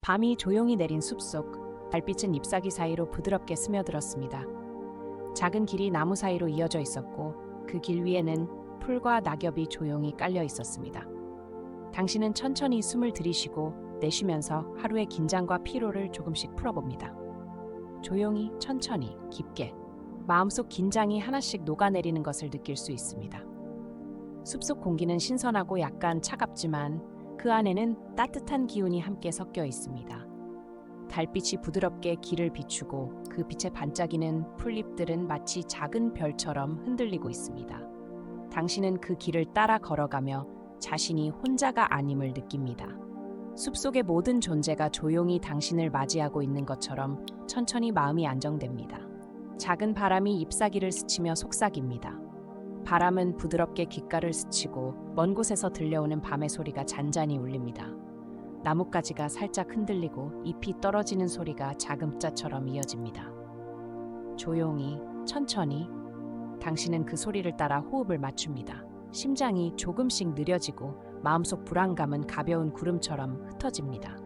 밤이 조용히 내린 숲속, 달빛은 잎사귀 사이로 부드럽게 스며들었습니다. 작은 길이 나무 사이로 이어져 있었고 그 길 위에는 풀과 낙엽이 조용히 깔려 있었습니다. 당신은 천천히 숨을 들이쉬고 내쉬면서 하루의 긴장과 피로를 조금씩 풀어봅니다. 조용히, 천천히, 깊게 마음속 긴장이 하나씩 녹아내리는 것을 느낄 수 있습니다. 숲속 공기는 신선하고 약간 차갑지만 그 안에는 따뜻한 기운이 함께 섞여 있습니다. 달빛이 부드럽게 길을 비추고 그 빛에 반짝이는 풀잎들은 마치 작은 별처럼 흔들리고 있습니다. 당신은 그 길을 따라 걸어가며 자신이 혼자가 아님을 느낍니다. 숲속의 모든 존재가 조용히 당신을 맞이하고 있는 것처럼 천천히 마음이 안정됩니다. 작은 바람이 잎사귀를 스치며 속삭입니다. 바람은 부드럽게 귓가를 스치고 먼 곳에서 들려오는 밤의 소리가 잔잔히 울립니다. 나뭇가지가 살짝 흔들리고 잎이 떨어지는 소리가 자금자처럼 이어집니다. 조용히, 천천히 당신은 그 소리를 따라 호흡을 맞춥니다. 심장이 조금씩 느려지고 마음속 불안감은 가벼운 구름처럼 흩어집니다.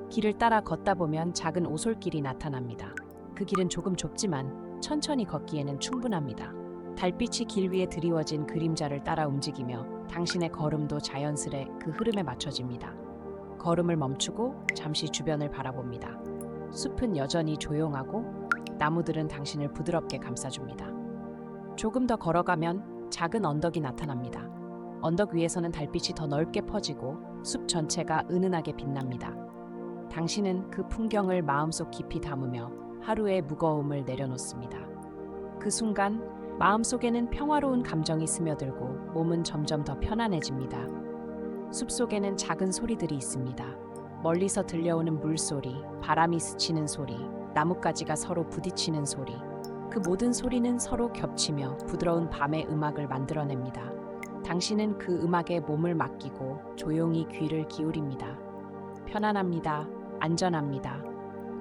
길을 따라 걷다 보면 작은 오솔길이 나타납니다. 그 길은 조금 좁지만 천천히 걷기에는 충분합니다. 달빛이 길 위에 드리워진 그림자를 따라 움직이며 당신의 걸음도 자연스레 그 흐름에 맞춰집니다. 걸음을 멈추고 잠시 주변을 바라봅니다. 숲은 여전히 조용하고 나무들은 당신을 부드럽게 감싸줍니다. 조금 더 걸어가면 작은 언덕이 나타납니다. 언덕 위에서는 달빛이 더 넓게 퍼지고 숲 전체가 은은하게 빛납니다. 당신은 그 풍경을 마음속 깊이 담으며 하루의 무거움을 내려놓습니다. 그 순간 마음속에는 평화로운 감정이 스며들고 몸은 점점 더 편안해집니다. 숲속에는 작은 소리들이 있습니다. 멀리서 들려오는 물소리, 바람이 스치는 소리, 나뭇가지가 서로 부딪히는 소리. 그 모든 소리는 서로 겹치며 부드러운 밤의 음악을 만들어냅니다. 당신은 그 음악에 몸을 맡기고 조용히 귀를 기울입니다. 편안합니다. 안전합니다.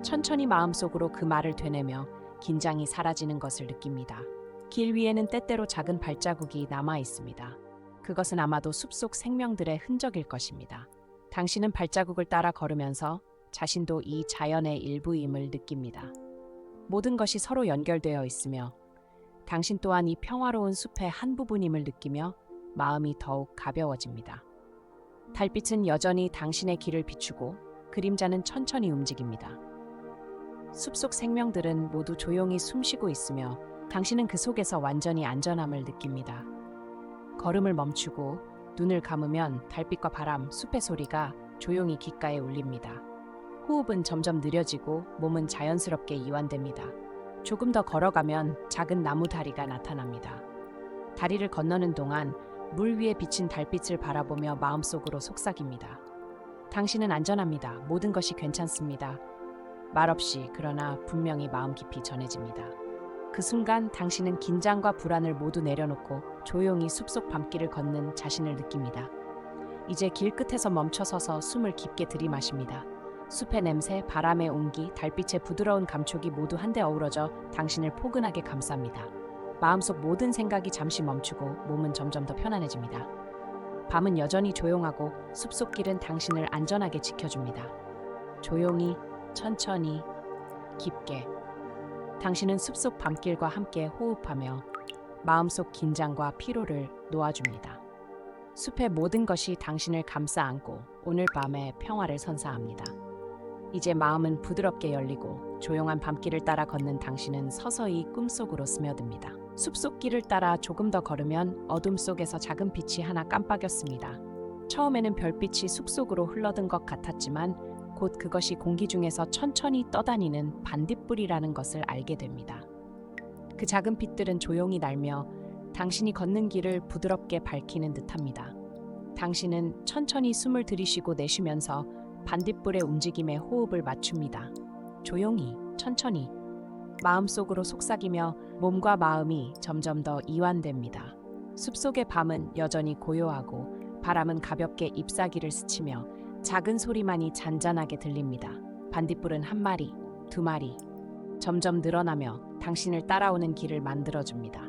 천천히 마음속으로 그 말을 되뇌며 긴장이 사라지는 것을 느낍니다. 길 위에는 때때로 작은 발자국이 남아 있습니다. 그것은 아마도 숲속 생명들의 흔적일 것입니다. 당신은 발자국을 따라 걸으면서 자신도 이 자연의 일부임을 느낍니다. 모든 것이 서로 연결되어 있으며 당신 또한 이 평화로운 숲의 한 부분임을 느끼며 마음이 더욱 가벼워집니다. 달빛은 여전히 당신의 길을 비추고 그림자는 천천히 움직입니다. 숲속 생명들은 모두 조용히 숨쉬고 있으며 당신은 그 속에서 완전히 안전함을 느낍니다. 걸음을 멈추고 눈을 감으면 달빛과 바람, 숲의 소리가 조용히 귓가에 울립니다. 호흡은 점점 느려지고 몸은 자연스럽게 이완됩니다. 조금 더 걸어가면 작은 나무 다리가 나타납니다. 다리를 건너는 동안 물 위에 비친 달빛을 바라보며 마음속으로 속삭입니다. 당신은 안전합니다. 모든 것이 괜찮습니다. 말없이 그러나 분명히 마음 깊이 전해집니다. 그 순간 당신은 긴장과 불안을 모두 내려놓고 조용히 숲속 밤길을 걷는 자신을 느낍니다. 이제 길 끝에서 멈춰서서 숨을 깊게 들이마십니다. 숲의 냄새, 바람의 온기, 달빛의 부드러운 감촉이 모두 한데 어우러져 당신을 포근하게 감쌉니다. 마음속 모든 생각이 잠시 멈추고 몸은 점점 더 편안해집니다. 밤은 여전히 조용하고 숲속 길은 당신을 안전하게 지켜줍니다. 조용히, 천천히, 깊게 당신은 숲속 밤길과 함께 호흡하며 마음속 긴장과 피로를 놓아줍니다. 숲의 모든 것이 당신을 감싸 안고 오늘 밤의 평화를 선사합니다. 이제 마음은 부드럽게 열리고 조용한 밤길을 따라 걷는 당신은 서서히 꿈속으로 스며듭니다. 숲속 길을 따라 조금 더 걸으면 어둠 속에서 작은 빛이 하나 깜빡였습니다. 처음에는 별빛이 숲속으로 흘러든 것 같았지만 곧 그것이 공기 중에서 천천히 떠다니는 반딧불이라는 것을 알게 됩니다. 그 작은 빛들은 조용히 날며 당신이 걷는 길을 부드럽게 밝히는 듯합니다. 당신은 천천히 숨을 들이쉬고 내쉬면서 반딧불의 움직임에 호흡을 맞춥니다. 조용히, 천천히, 마음속으로 속삭이며 몸과 마음이 점점 더 이완됩니다. 숲속의 밤은 여전히 고요하고 바람은 가볍게 잎사귀를 스치며 작은 소리만이 잔잔하게 들립니다. 반딧불은 한 마리, 두 마리, 점점 늘어나며 당신을 따라오는 길을 만들어줍니다.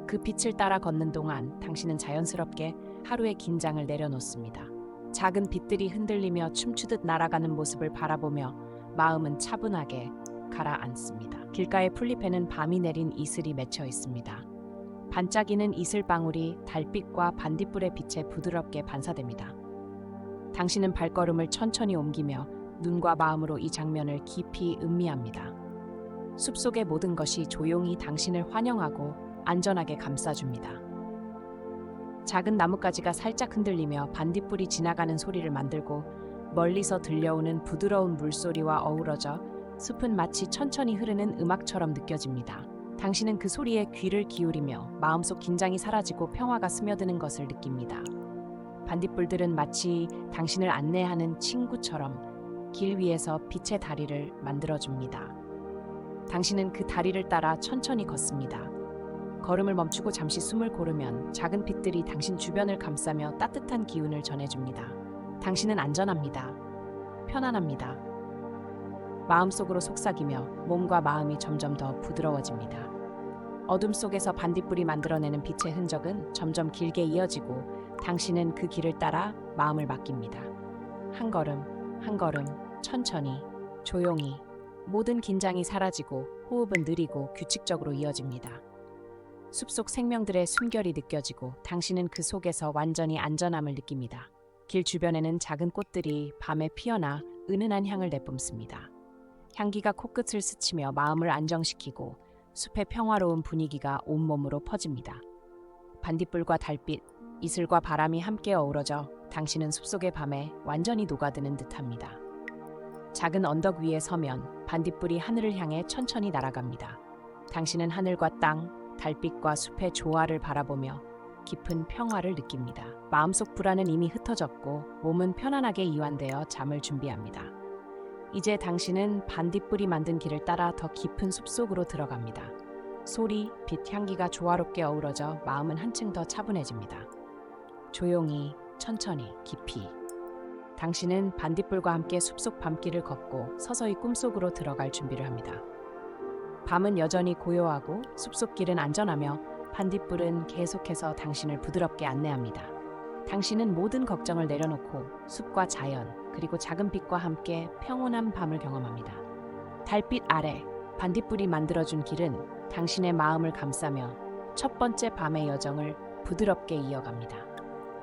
그 빛을 따라 걷는 동안 당신은 자연스럽게 하루의 긴장을 내려놓습니다. 작은 빛들이 흔들리며 춤추듯 날아가는 모습을 바라보며 마음은 차분하게 가라앉습니다. 길가의 풀잎에는 밤이 내린 이슬이 맺혀 있습니다. 반짝이는 이슬방울이 달빛과 반딧불의 빛에 부드럽게 반사됩니다. 당신은 발걸음을 천천히 옮기며 눈과 마음으로 이 장면을 깊이 음미합니다. 숲속의 모든 것이 조용히 당신을 환영하고 안전하게 감싸줍니다. 작은 나뭇가지가 살짝 흔들리며 반딧불이 지나가는 소리를 만들고 멀리서 들려오는 부드러운 물소리와 어우러져 숲은 마치 천천히 흐르는 음악처럼 느껴집니다. 당신은 그 소리에 귀를 기울이며 마음속 긴장이 사라지고 평화가 스며드는 것을 느낍니다. 반딧불들은 마치 당신을 안내하는 친구처럼 길 위에서 빛의 다리를 만들어줍니다. 당신은 그 다리를 따라 천천히 걷습니다. 걸음을 멈추고 잠시 숨을 고르면 작은 빛들이 당신 주변을 감싸며 따뜻한 기운을 전해줍니다. 당신은 안전합니다. 편안합니다. 마음속으로 속삭이며 몸과 마음이 점점 더 부드러워집니다. 어둠 속에서 반딧불이 만들어내는 빛의 흔적은 점점 길게 이어지고 당신은 그 길을 따라 마음을 맡깁니다. 한 걸음, 한 걸음, 천천히, 조용히, 모든 긴장이 사라지고 호흡은 느리고 규칙적으로 이어집니다. 숲속 생명들의 숨결이 느껴지고 당신은 그 속에서 완전히 안전함을 느낍니다. 길 주변에는 작은 꽃들이 밤에 피어나 은은한 향을 내뿜습니다. 향기가 코끝을 스치며 마음을 안정시키고 숲의 평화로운 분위기가 온몸으로 퍼집니다. 반딧불과 달빛, 이슬과 바람이 함께 어우러져 당신은 숲속의 밤에 완전히 녹아드는 듯합니다. 작은 언덕 위에 서면 반딧불이 하늘을 향해 천천히 날아갑니다. 당신은 하늘과 땅, 달빛과 숲의 조화를 바라보며 깊은 평화를 느낍니다. 마음속 불안은 이미 흩어졌고 몸은 편안하게 이완되어 잠을 준비합니다. 이제 당신은 반딧불이 만든 길을 따라 더 깊은 숲속으로 들어갑니다. 소리, 빛, 향기가 조화롭게 어우러져 마음은 한층 더 차분해집니다. 조용히, 천천히, 깊이. 당신은 반딧불과 함께 숲속 밤길을 걷고 서서히 꿈속으로 들어갈 준비를 합니다. 밤은 여전히 고요하고 숲속 길은 안전하며 반딧불은 계속해서 당신을 부드럽게 안내합니다. 당신은 모든 걱정을 내려놓고 숲과 자연, 그리고 작은 빛과 함께 평온한 밤을 경험합니다. 달빛 아래 반딧불이 만들어준 길은 당신의 마음을 감싸며 첫 번째 밤의 여정을 부드럽게 이어갑니다.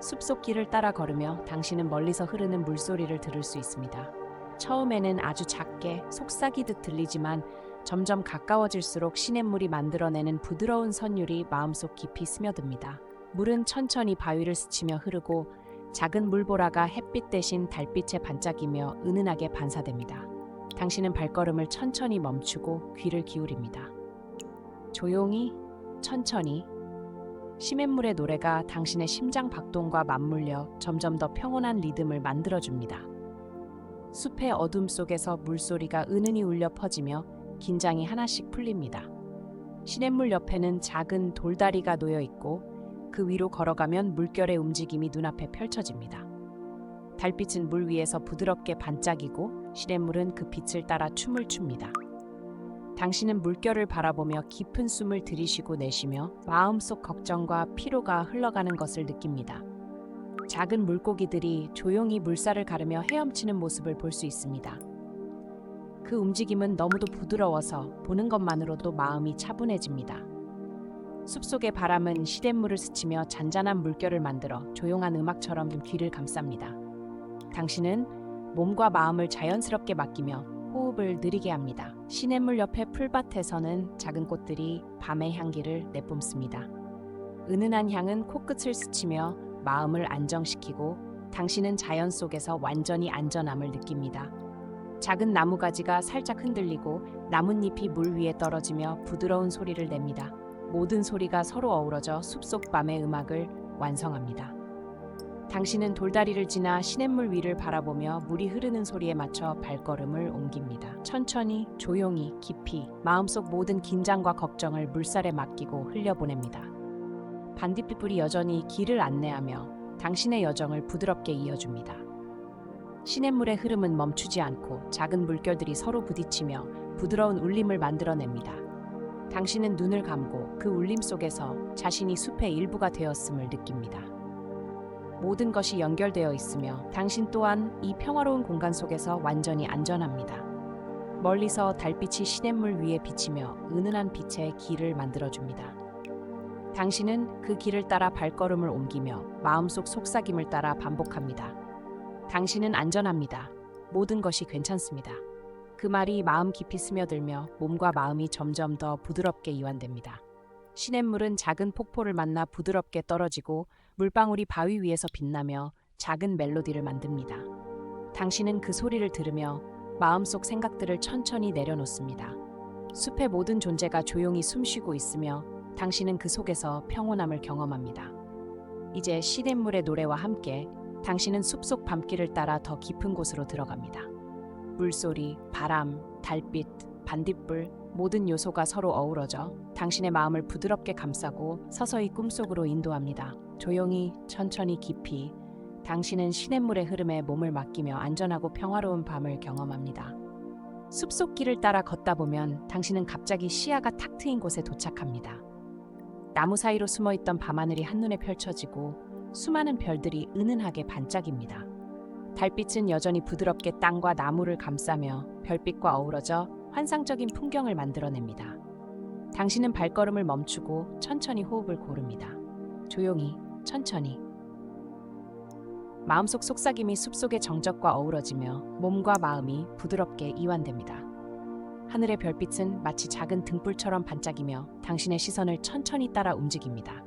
숲속 길을 따라 걸으며 당신은 멀리서 흐르는 물소리를 들을 수 있습니다. 처음에는 아주 작게 속삭이듯 들리지만 점점 가까워질수록 시냇물이 만들어내는 부드러운 선율이 마음속 깊이 스며듭니다. 물은 천천히 바위를 스치며 흐르고 작은 물보라가 햇빛 대신 달빛에 반짝이며 은은하게 반사됩니다. 당신은 발걸음을 천천히 멈추고 귀를 기울입니다. 조용히, 천천히, 시냇물의 노래가 당신의 심장 박동과 맞물려 점점 더 평온한 리듬을 만들어줍니다. 숲의 어둠 속에서 물소리가 은은히 울려 퍼지며 긴장이 하나씩 풀립니다. 시냇물 옆에는 작은 돌다리가 놓여 있고 그 위로 걸어가면 물결의 움직임이 눈앞에 펼쳐집니다. 달빛은 물 위에서 부드럽게 반짝이고 시냇물은 그 빛을 따라 춤을 춥니다. 당신은 물결을 바라보며 깊은 숨을 들이쉬고 내쉬며 마음속 걱정과 피로가 흘러가는 것을 느낍니다. 작은 물고기들이 조용히 물살을 가르며 헤엄치는 모습을 볼 수 있습니다. 그 움직임은 너무도 부드러워서 보는 것만으로도 마음이 차분해집니다. 숲속의 바람은 시냇물을 스치며 잔잔한 물결을 만들어 조용한 음악처럼 귀를 감쌉니다. 당신은 몸과 마음을 자연스럽게 맡기며 호흡을 느리게 합니다. 시냇물 옆의 풀밭에서는 작은 꽃들이 밤의 향기를 내뿜습니다. 은은한 향은 코끝을 스치며 마음을 안정시키고 당신은 자연 속에서 완전히 안전함을 느낍니다. 작은 나무가지가 살짝 흔들리고 나뭇잎이 물 위에 떨어지며 부드러운 소리를 냅니다. 모든 소리가 서로 어우러져 숲속 밤의 음악을 완성합니다. 당신은 돌다리를 지나 시냇물 위를 바라보며 물이 흐르는 소리에 맞춰 발걸음을 옮깁니다. 천천히, 조용히, 깊이 마음속 모든 긴장과 걱정을 물살에 맡기고 흘려보냅니다. 반딧불이 여전히 길을 안내하며 당신의 여정을 부드럽게 이어줍니다. 시냇물의 흐름은 멈추지 않고 작은 물결들이 서로 부딪히며 부드러운 울림을 만들어냅니다. 당신은 눈을 감고 그 울림 속에서 자신이 숲의 일부가 되었음을 느낍니다. 모든 것이 연결되어 있으며 당신 또한 이 평화로운 공간 속에서 완전히 안전합니다. 멀리서 달빛이 시냇물 위에 비치며 은은한 빛의 길을 만들어줍니다. 당신은 그 길을 따라 발걸음을 옮기며 마음속 속삭임을 따라 반복합니다. 당신은 안전합니다. 모든 것이 괜찮습니다. 그 말이 마음 깊이 스며들며 몸과 마음이 점점 더 부드럽게 이완됩니다. 시냇물은 작은 폭포를 만나 부드럽게 떨어지고 물방울이 바위 위에서 빛나며 작은 멜로디를 만듭니다. 당신은 그 소리를 들으며 마음속 생각들을 천천히 내려놓습니다. 숲의 모든 존재가 조용히 숨쉬고 있으며 당신은 그 속에서 평온함을 경험합니다. 이제 시냇물의 노래와 함께 당신은 숲속 밤길을 따라 더 깊은 곳으로 들어갑니다. 물소리, 바람, 달빛, 반딧불 모든 요소가 서로 어우러져 당신의 마음을 부드럽게 감싸고 서서히 꿈속으로 인도합니다. 조용히, 천천히, 깊이 당신은 시냇물의 흐름에 몸을 맡기며 안전하고 평화로운 밤을 경험합니다. 숲속 길을 따라 걷다 보면 당신은 갑자기 시야가 탁 트인 곳에 도착합니다. 나무 사이로 숨어있던 밤하늘이 한눈에 펼쳐지고 수많은 별들이 은은하게 반짝입니다. 달빛은 여전히 부드럽게 땅과 나무를 감싸며 별빛과 어우러져 환상적인 풍경을 만들어냅니다. 당신은 발걸음을 멈추고 천천히 호흡을 고릅니다. 조용히, 천천히. 마음속 속삭임이 숲속의 정적과 어우러지며 몸과 마음이 부드럽게 이완됩니다. 하늘의 별빛은 마치 작은 등불처럼 반짝이며 당신의 시선을 천천히 따라 움직입니다.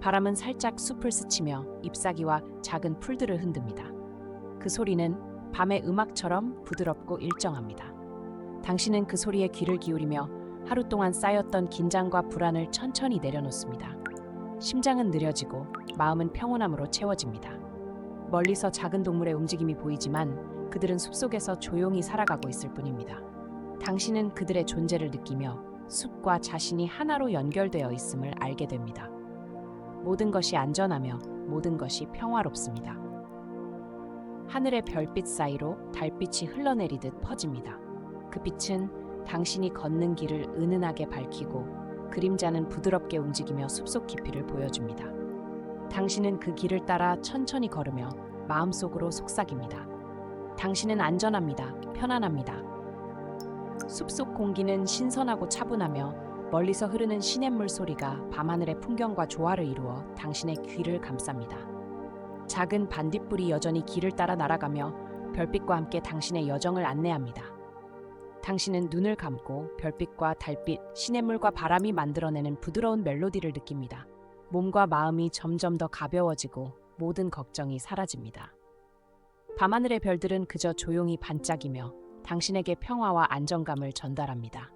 바람은 살짝 숲을 스치며 잎사귀와 작은 풀들을 흔듭니다. 그 소리는 밤의 음악처럼 부드럽고 일정합니다. 당신은 그 소리에 귀를 기울이며 하루 동안 쌓였던 긴장과 불안을 천천히 내려놓습니다. 심장은 느려지고 마음은 평온함으로 채워집니다. 멀리서 작은 동물의 움직임이 보이지만 그들은 숲속에서 조용히 살아가고 있을 뿐입니다. 당신은 그들의 존재를 느끼며 숲과 자신이 하나로 연결되어 있음을 알게 됩니다. 모든 것이 안전하며 모든 것이 평화롭습니다. 하늘의 별빛 사이로 달빛이 흘러내리듯 퍼집니다. 그 빛은 당신이 걷는 길을 은은하게 밝히고 그림자는 부드럽게 움직이며 숲속 깊이를 보여줍니다. 당신은 그 길을 따라 천천히 걸으며 마음속으로 속삭입니다. 당신은 안전합니다. 편안합니다. 숲속 공기는 신선하고 차분하며 멀리서 흐르는 시냇물 소리가 밤하늘의 풍경과 조화를 이루어 당신의 귀를 감쌉니다. 작은 반딧불이 여전히 길을 따라 날아가며 별빛과 함께 당신의 여정을 안내합니다. 당신은 눈을 감고 별빛과 달빛, 시냇물과 바람이 만들어내는 부드러운 멜로디를 느낍니다. 몸과 마음이 점점 더 가벼워지고 모든 걱정이 사라집니다. 밤하늘의 별들은 그저 조용히 반짝이며 당신에게 평화와 안정감을 전달합니다.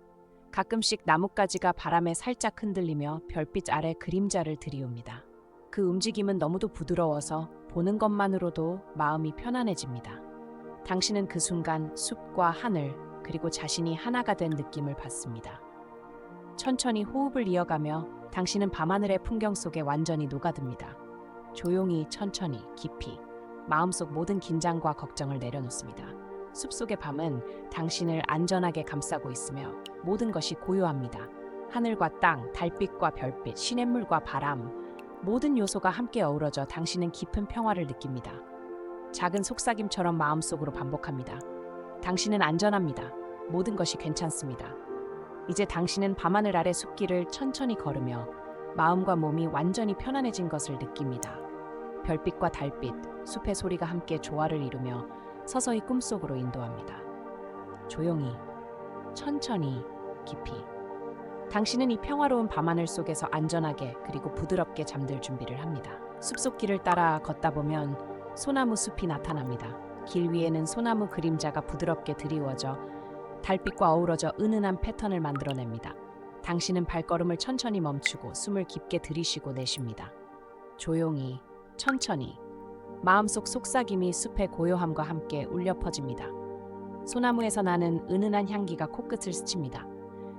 가끔씩 나뭇가지가 바람에 살짝 흔들리며 별빛 아래 그림자를 드리웁니다. 그 움직임은 너무도 부드러워서 보는 것만으로도 마음이 편안해집니다. 당신은 그 순간 숲과 하늘 그리고 자신이 하나가 된 느낌을 받습니다. 천천히 호흡을 이어가며 당신은 밤하늘의 풍경 속에 완전히 녹아듭니다. 조용히 천천히 깊이 마음속 모든 긴장과 걱정을 내려놓습니다. 숲속의 밤은 당신을 안전하게 감싸고 있으며 모든 것이 고요합니다. 하늘과 땅, 달빛과 별빛, 시냇물과 바람 모든 요소가 함께 어우러져 당신은 깊은 평화를 느낍니다. 작은 속삭임처럼 마음속으로 반복합니다. 당신은 안전합니다. 모든 것이 괜찮습니다. 이제 당신은 밤하늘 아래 숲길을 천천히 걸으며 마음과 몸이 완전히 편안해진 것을 느낍니다. 별빛과 달빛, 숲의 소리가 함께 조화를 이루며 서서히 꿈속으로 인도합니다. 조용히, 천천히, 깊이. 당신은 이 평화로운 밤하늘 속에서 안전하게 그리고 부드럽게 잠들 준비를 합니다. 숲속 길을 따라 걷다 보면 소나무 숲이 나타납니다. 길 위에는 소나무 그림자가 부드럽게 드리워져 달빛과 어우러져 은은한 패턴을 만들어냅니다. 당신은 발걸음을 천천히 멈추고 숨을 깊게 들이쉬고 내쉽니다. 조용히, 천천히. 마음속 속삭임이 숲의 고요함과 함께 울려 퍼집니다. 소나무에서 나는 은은한 향기가 코끝을 스칩니다.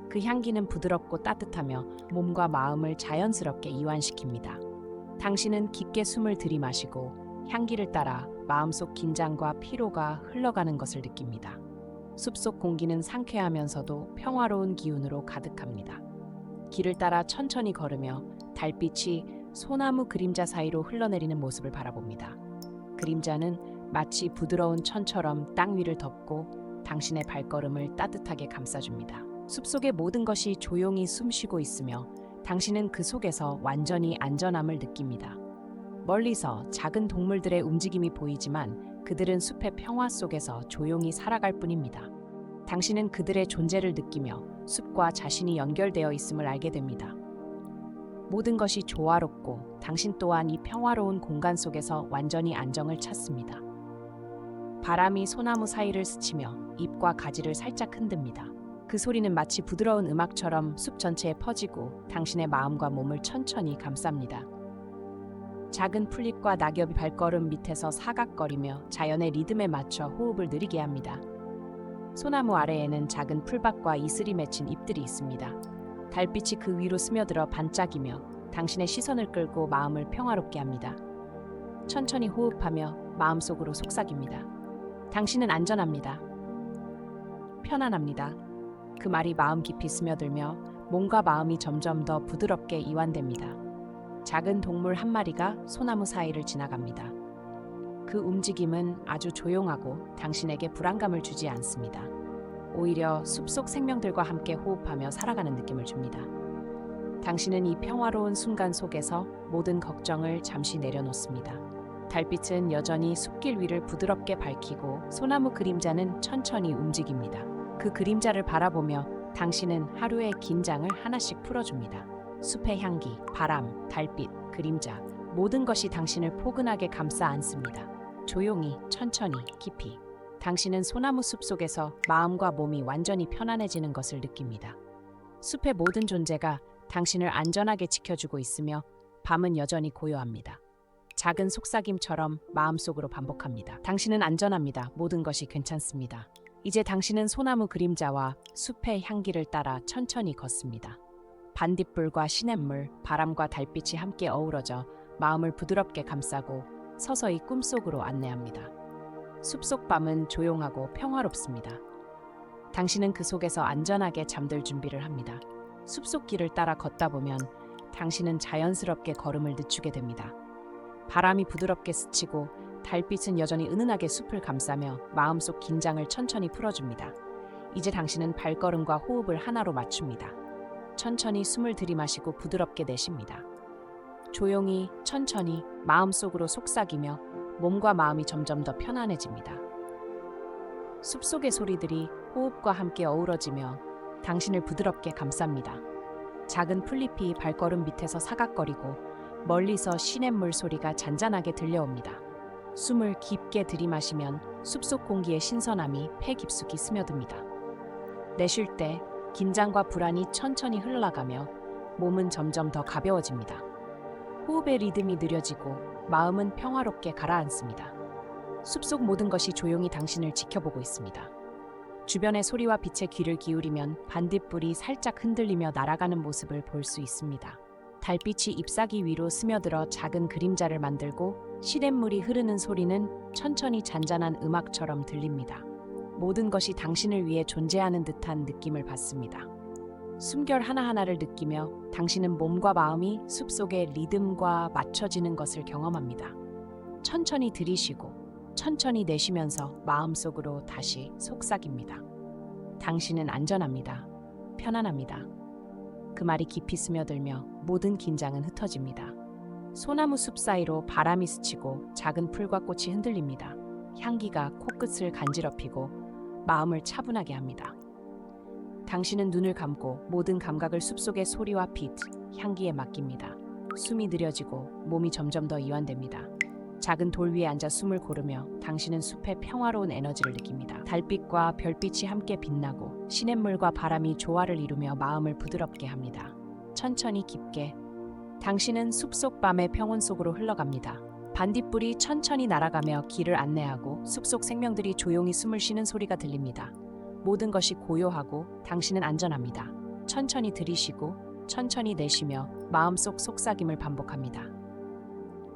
그 향기는 부드럽고 따뜻하며 몸과 마음을 자연스럽게 이완시킵니다. 당신은 깊게 숨을 들이마시고 향기를 따라 마음속 긴장과 피로가 흘러가는 것을 느낍니다. 숲속 공기는 상쾌하면서도 평화로운 기운으로 가득합니다. 길을 따라 천천히 걸으며 달빛이 소나무 그림자 사이로 흘러내리는 모습을 바라봅니다. 그림자는 마치 부드러운 천처럼 땅 위를 덮고 당신의 발걸음을 따뜻하게 감싸줍니다. 숲속의 모든 것이 조용히 숨쉬고 있으며 당신은 그 속에서 완전히 안전함을 느낍니다. 멀리서 작은 동물들의 움직임이 보이지만 그들은 숲의 평화 속에서 조용히 살아갈 뿐입니다. 당신은 그들의 존재를 느끼며 숲과 자신이 연결되어 있음을 알게 됩니다. 모든 것이 조화롭고 당신 또한 이 평화로운 공간 속에서 완전히 안정을 찾습니다. 바람이 소나무 사이를 스치며 잎과 가지를 살짝 흔듭니다. 그 소리는 마치 부드러운 음악처럼 숲 전체에 퍼지고 당신의 마음과 몸을 천천히 감쌉니다. 작은 풀잎과 낙엽이 발걸음 밑에서 사각거리며 자연의 리듬에 맞춰 호흡을 느리게 합니다. 소나무 아래에는 작은 풀밭과 이슬이 맺힌 잎들이 있습니다. 달빛이 그 위로 스며들어 반짝이며 당신의 시선을 끌고 마음을 평화롭게 합니다. 천천히 호흡하며 마음속으로 속삭입니다. 당신은 안전합니다. 편안합니다. 그 말이 마음 깊이 스며들며 몸과 마음이 점점 더 부드럽게 이완됩니다. 작은 동물 한 마리가 소나무 사이를 지나갑니다. 그 움직임은 아주 조용하고 당신에게 불안감을 주지 않습니다. 오히려 숲속 생명들과 함께 호흡하며 살아가는 느낌을 줍니다. 당신은 이 평화로운 순간 속에서 모든 걱정을 잠시 내려놓습니다. 달빛은 여전히 숲길 위를 부드럽게 밝히고 소나무 그림자는 천천히 움직입니다. 그 그림자를 바라보며 당신은 하루의 긴장을 하나씩 풀어줍니다. 숲의 향기, 바람, 달빛, 그림자, 모든 것이 당신을 포근하게 감싸 안습니다. 조용히, 천천히, 깊이. 당신은 소나무 숲 속에서 마음과 몸이 완전히 편안해지는 것을 느낍니다. 숲의 모든 존재가 당신을 안전하게 지켜주고 있으며 밤은 여전히 고요합니다. 작은 속삭임처럼 마음속으로 반복합니다. 당신은 안전합니다. 모든 것이 괜찮습니다. 이제 당신은 소나무 그림자와 숲의 향기를 따라 천천히 걷습니다. 반딧불과 시냇물, 바람과 달빛이 함께 어우러져 마음을 부드럽게 감싸고 서서히 꿈속으로 안내합니다. 숲속 밤은 조용하고 평화롭습니다. 당신은 그 속에서 안전하게 잠들 준비를 합니다. 숲속 길을 따라 걷다 보면 당신은 자연스럽게 걸음을 늦추게 됩니다. 바람이 부드럽게 스치고 달빛은 여전히 은은하게 숲을 감싸며 마음속 긴장을 천천히 풀어줍니다. 이제 당신은 발걸음과 호흡을 하나로 맞춥니다. 천천히 숨을 들이마시고 부드럽게 내쉽니다. 조용히, 천천히 마음속으로 속삭이며 몸과 마음이 점점 더 편안해집니다. 숲속의 소리들이 호흡과 함께 어우러지며 당신을 부드럽게 감쌉니다. 작은 풀잎이 발걸음 밑에서 사각거리고 멀리서 시냇물 소리가 잔잔하게 들려옵니다. 숨을 깊게 들이마시면 숲속 공기의 신선함이 폐 깊숙이 스며듭니다. 내쉴 때 긴장과 불안이 천천히 흘러가며 몸은 점점 더 가벼워집니다. 호흡의 리듬이 느려지고 마음은 평화롭게 가라앉습니다. 숲속 모든 것이 조용히 당신을 지켜보고 있습니다. 주변의 소리와 빛에 귀를 기울이면 반딧불이 살짝 흔들리며 날아가는 모습을 볼 수 있습니다. 달빛이 잎사귀 위로 스며들어 작은 그림자를 만들고 시냇물이 흐르는 소리는 천천히 잔잔한 음악처럼 들립니다. 모든 것이 당신을 위해 존재하는 듯한 느낌을 받습니다. 숨결 하나하나를 느끼며 당신은 몸과 마음이 숲속의 리듬과 맞춰지는 것을 경험합니다. 천천히 들이쉬고 천천히 내쉬면서 마음속으로 다시 속삭입니다. 당신은 안전합니다. 편안합니다. 그 말이 깊이 스며들며 모든 긴장은 흩어집니다. 소나무 숲 사이로 바람이 스치고 작은 풀과 꽃이 흔들립니다. 향기가 코끝을 간지럽히고 마음을 차분하게 합니다. 당신은 눈을 감고 모든 감각을 숲속의 소리와 빛, 향기에 맡깁니다. 숨이 느려지고 몸이 점점 더 이완됩니다. 작은 돌 위에 앉아 숨을 고르며 당신은 숲의 평화로운 에너지를 느낍니다. 달빛과 별빛이 함께 빛나고 시냇물과 바람이 조화를 이루며 마음을 부드럽게 합니다. 천천히 깊게 당신은 숲속 밤의 평온 속으로 흘러갑니다. 반딧불이 천천히 날아가며 길을 안내하고 숲속 생명들이 조용히 숨을 쉬는 소리가 들립니다. 모든 것이 고요하고 당신은 안전합니다. 천천히 들이쉬고 천천히 내쉬며 마음속 속삭임을 반복합니다.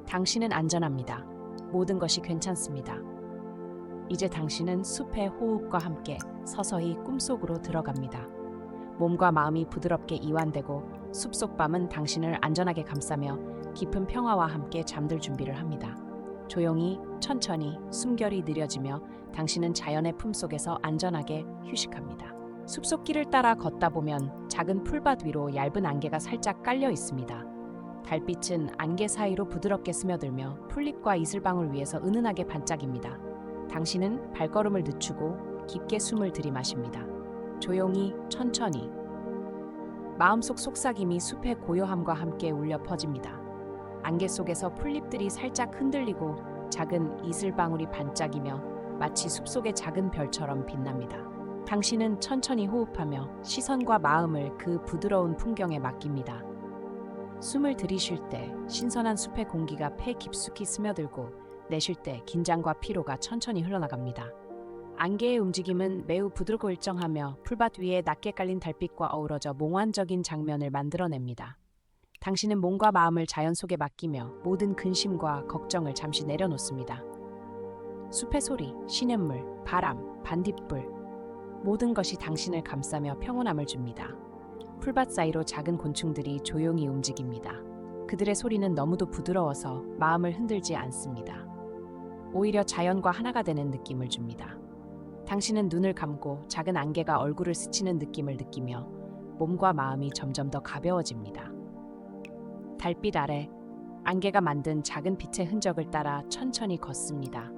당신은 안전합니다. 모든 것이 괜찮습니다. 이제 당신은 숲의 호흡과 함께 서서히 꿈속으로 들어갑니다. 몸과 마음이 부드럽게 이완되고 숲속 밤은 당신을 안전하게 감싸며 깊은 평화와 함께 잠들 준비를 합니다. 조용히, 천천히, 숨결이 느려지며 당신은 자연의 품속에서 안전하게 휴식합니다. 숲속길을 따라 걷다 보면 작은 풀밭 위로 얇은 안개가 살짝 깔려 있습니다. 달빛은 안개 사이로 부드럽게 스며들며 풀잎과 이슬방울 위에서 은은하게 반짝입니다. 당신은 발걸음을 늦추고 깊게 숨을 들이마십니다. 조용히, 천천히. 마음속 속삭임이 숲의 고요함과 함께 울려 퍼집니다. 안개 속에서 풀잎들이 살짝 흔들리고 작은 이슬방울이 반짝이며 마치 숲속의 작은 별처럼 빛납니다. 당신은 천천히 호흡하며 시선과 마음을 그 부드러운 풍경에 맡깁니다. 숨을 들이쉴 때 신선한 숲의 공기가 폐 깊숙이 스며들고 내쉴 때 긴장과 피로가 천천히 흘러나갑니다. 안개의 움직임은 매우 부드럽고 일정하며 풀밭 위에 낮게 깔린 달빛과 어우러져 몽환적인 장면을 만들어냅니다. 당신은 몸과 마음을 자연 속에 맡기며 모든 근심과 걱정을 잠시 내려놓습니다. 숲의 소리, 시냇물, 바람, 반딧불 모든 것이 당신을 감싸며 평온함을 줍니다. 풀밭 사이로 작은 곤충들이 조용히 움직입니다. 그들의 소리는 너무도 부드러워서 마음을 흔들지 않습니다. 오히려 자연과 하나가 되는 느낌을 줍니다. 당신은 눈을 감고 작은 안개가 얼굴을 스치는 느낌을 느끼며 몸과 마음이 점점 더 가벼워집니다. 달빛 아래 안개가 만든 작은 빛의 흔적을 따라 천천히 걷습니다.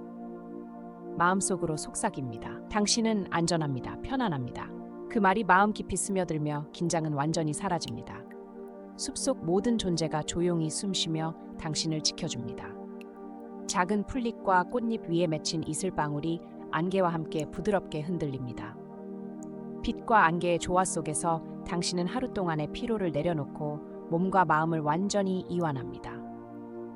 마음속으로 속삭입니다. 당신은 안전합니다. 편안합니다. 그 말이 마음 깊이 스며들며 긴장은 완전히 사라집니다. 숲속 모든 존재가 조용히 숨쉬며 당신을 지켜줍니다. 작은 풀잎과 꽃잎 위에 맺힌 이슬방울이 안개와 함께 부드럽게 흔들립니다. 빛과 안개의 조화 속에서 당신은 하루 동안의 피로를 내려놓고 몸과 마음을 완전히 이완합니다.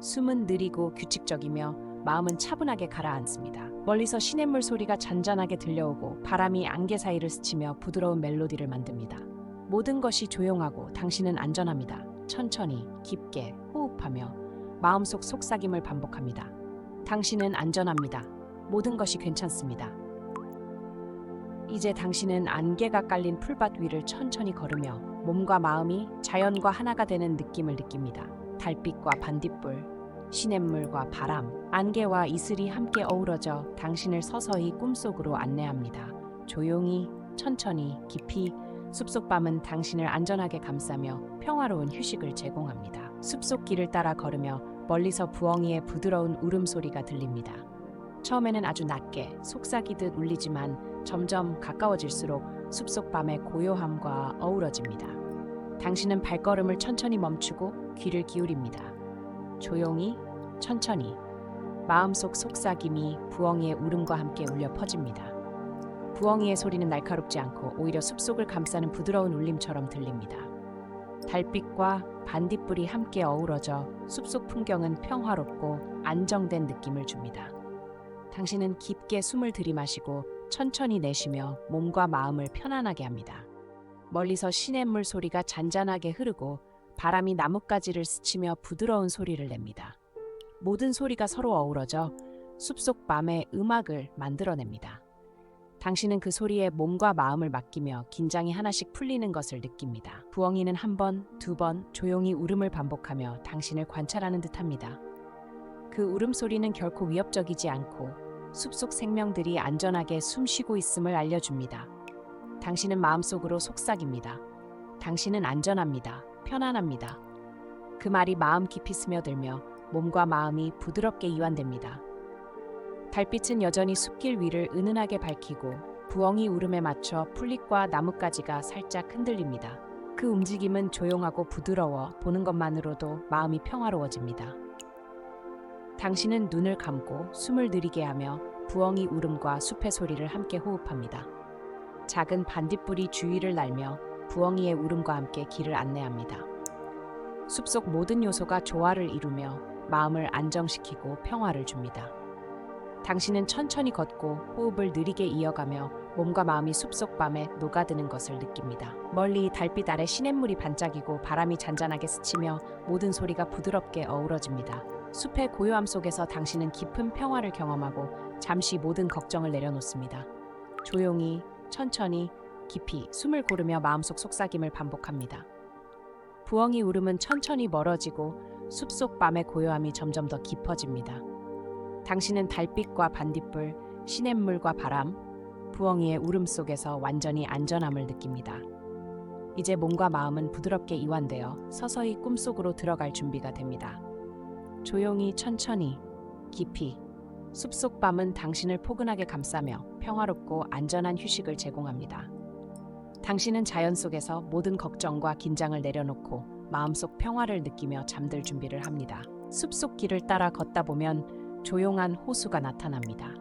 숨은 느리고 규칙적이며 마음은 차분하게 가라앉습니다. 멀리서 시냇물 소리가 잔잔하게 들려오고 바람이 안개 사이를 스치며 부드러운 멜로디를 만듭니다. 모든 것이 조용하고 당신은 안전합니다. 천천히 깊게 호흡하며 마음속 속삭임을 반복합니다. 당신은 안전합니다. 모든 것이 괜찮습니다. 이제 당신은 안개가 깔린 풀밭 위를 천천히 걸으며 몸과 마음이 자연과 하나가 되는 느낌을 느낍니다. 달빛과 반딧불, 시냇물과 바람, 안개와 이슬이 함께 어우러져 당신을 서서히 꿈속으로 안내합니다. 조용히, 천천히, 깊이 숲속 밤은 당신을 안전하게 감싸며 평화로운 휴식을 제공합니다. 숲속 길을 따라 걸으며 멀리서 부엉이의 부드러운 울음소리가 들립니다. 처음에는 아주 낮게 속삭이듯 울리지만 점점 가까워질수록 숲속 밤의 고요함과 어우러집니다. 당신은 발걸음을 천천히 멈추고 귀를 기울입니다. 조용히, 천천히 마음속 속삭임이 부엉이의 울음과 함께 울려 퍼집니다. 부엉이의 소리는 날카롭지 않고 오히려 숲속을 감싸는 부드러운 울림처럼 들립니다. 달빛과 반딧불이 함께 어우러져 숲속 풍경은 평화롭고 안정된 느낌을 줍니다. 당신은 깊게 숨을 들이마시고 천천히 내쉬며 몸과 마음을 편안하게 합니다. 멀리서 시냇물 소리가 잔잔하게 흐르고 바람이 나뭇가지를 스치며 부드러운 소리를 냅니다. 모든 소리가 서로 어우러져 숲속 밤의 음악을 만들어냅니다. 당신은 그 소리에 몸과 마음을 맡기며 긴장이 하나씩 풀리는 것을 느낍니다. 부엉이는 한 번, 두 번 조용히 울음을 반복하며 당신을 관찰하는 듯합니다. 그 울음소리는 결코 위협적이지 않고 숲속 생명들이 안전하게 숨쉬고 있음을 알려줍니다. 당신은 마음속으로 속삭입니다. 당신은 안전합니다. 편안합니다. 그 말이 마음 깊이 스며들며 몸과 마음이 부드럽게 이완됩니다. 달빛은 여전히 숲길 위를 은은하게 밝히고 부엉이 울음에 맞춰 풀잎과 나뭇가지가 살짝 흔들립니다. 그 움직임은 조용하고 부드러워 보는 것만으로도 마음이 평화로워집니다. 당신은 눈을 감고 숨을 들이게 하며 부엉이 울음과 숲의 소리를 함께 호흡합니다. 작은 반딧불이 주위를 날며 부엉이의 울음과 함께 길을 안내합니다. 숲속 모든 요소가 조화를 이루며 마음을 안정시키고 평화를 줍니다. 당신은 천천히 걷고 호흡을 느리게 이어가며 몸과 마음이 숲속 밤에 녹아드는 것을 느낍니다. 멀리 달빛 아래 시냇물이 반짝이고 바람이 잔잔하게 스치며 모든 소리가 부드럽게 어우러집니다. 숲의 고요함 속에서 당신은 깊은 평화를 경험하고 잠시 모든 걱정을 내려놓습니다. 조용히, 천천히, 깊이 숨을 고르며 마음속 속삭임을 반복합니다. 부엉이 울음은 천천히 멀어지고 숲속 밤의 고요함이 점점 더 깊어집니다. 당신은 달빛과 반딧불, 시냇물과 바람, 부엉이의 울음 속에서 완전히 안전함을 느낍니다. 이제 몸과 마음은 부드럽게 이완되어 서서히 꿈속으로 들어갈 준비가 됩니다. 조용히 천천히 깊이 숲속 밤은 당신을 포근하게 감싸며 평화롭고 안전한 휴식을 제공합니다. 당신은 자연 속에서 모든 걱정과 긴장을 내려놓고 마음속 평화를 느끼며 잠들 준비를 합니다. 숲속 길을 따라 걷다 보면 조용한 호수가 나타납니다.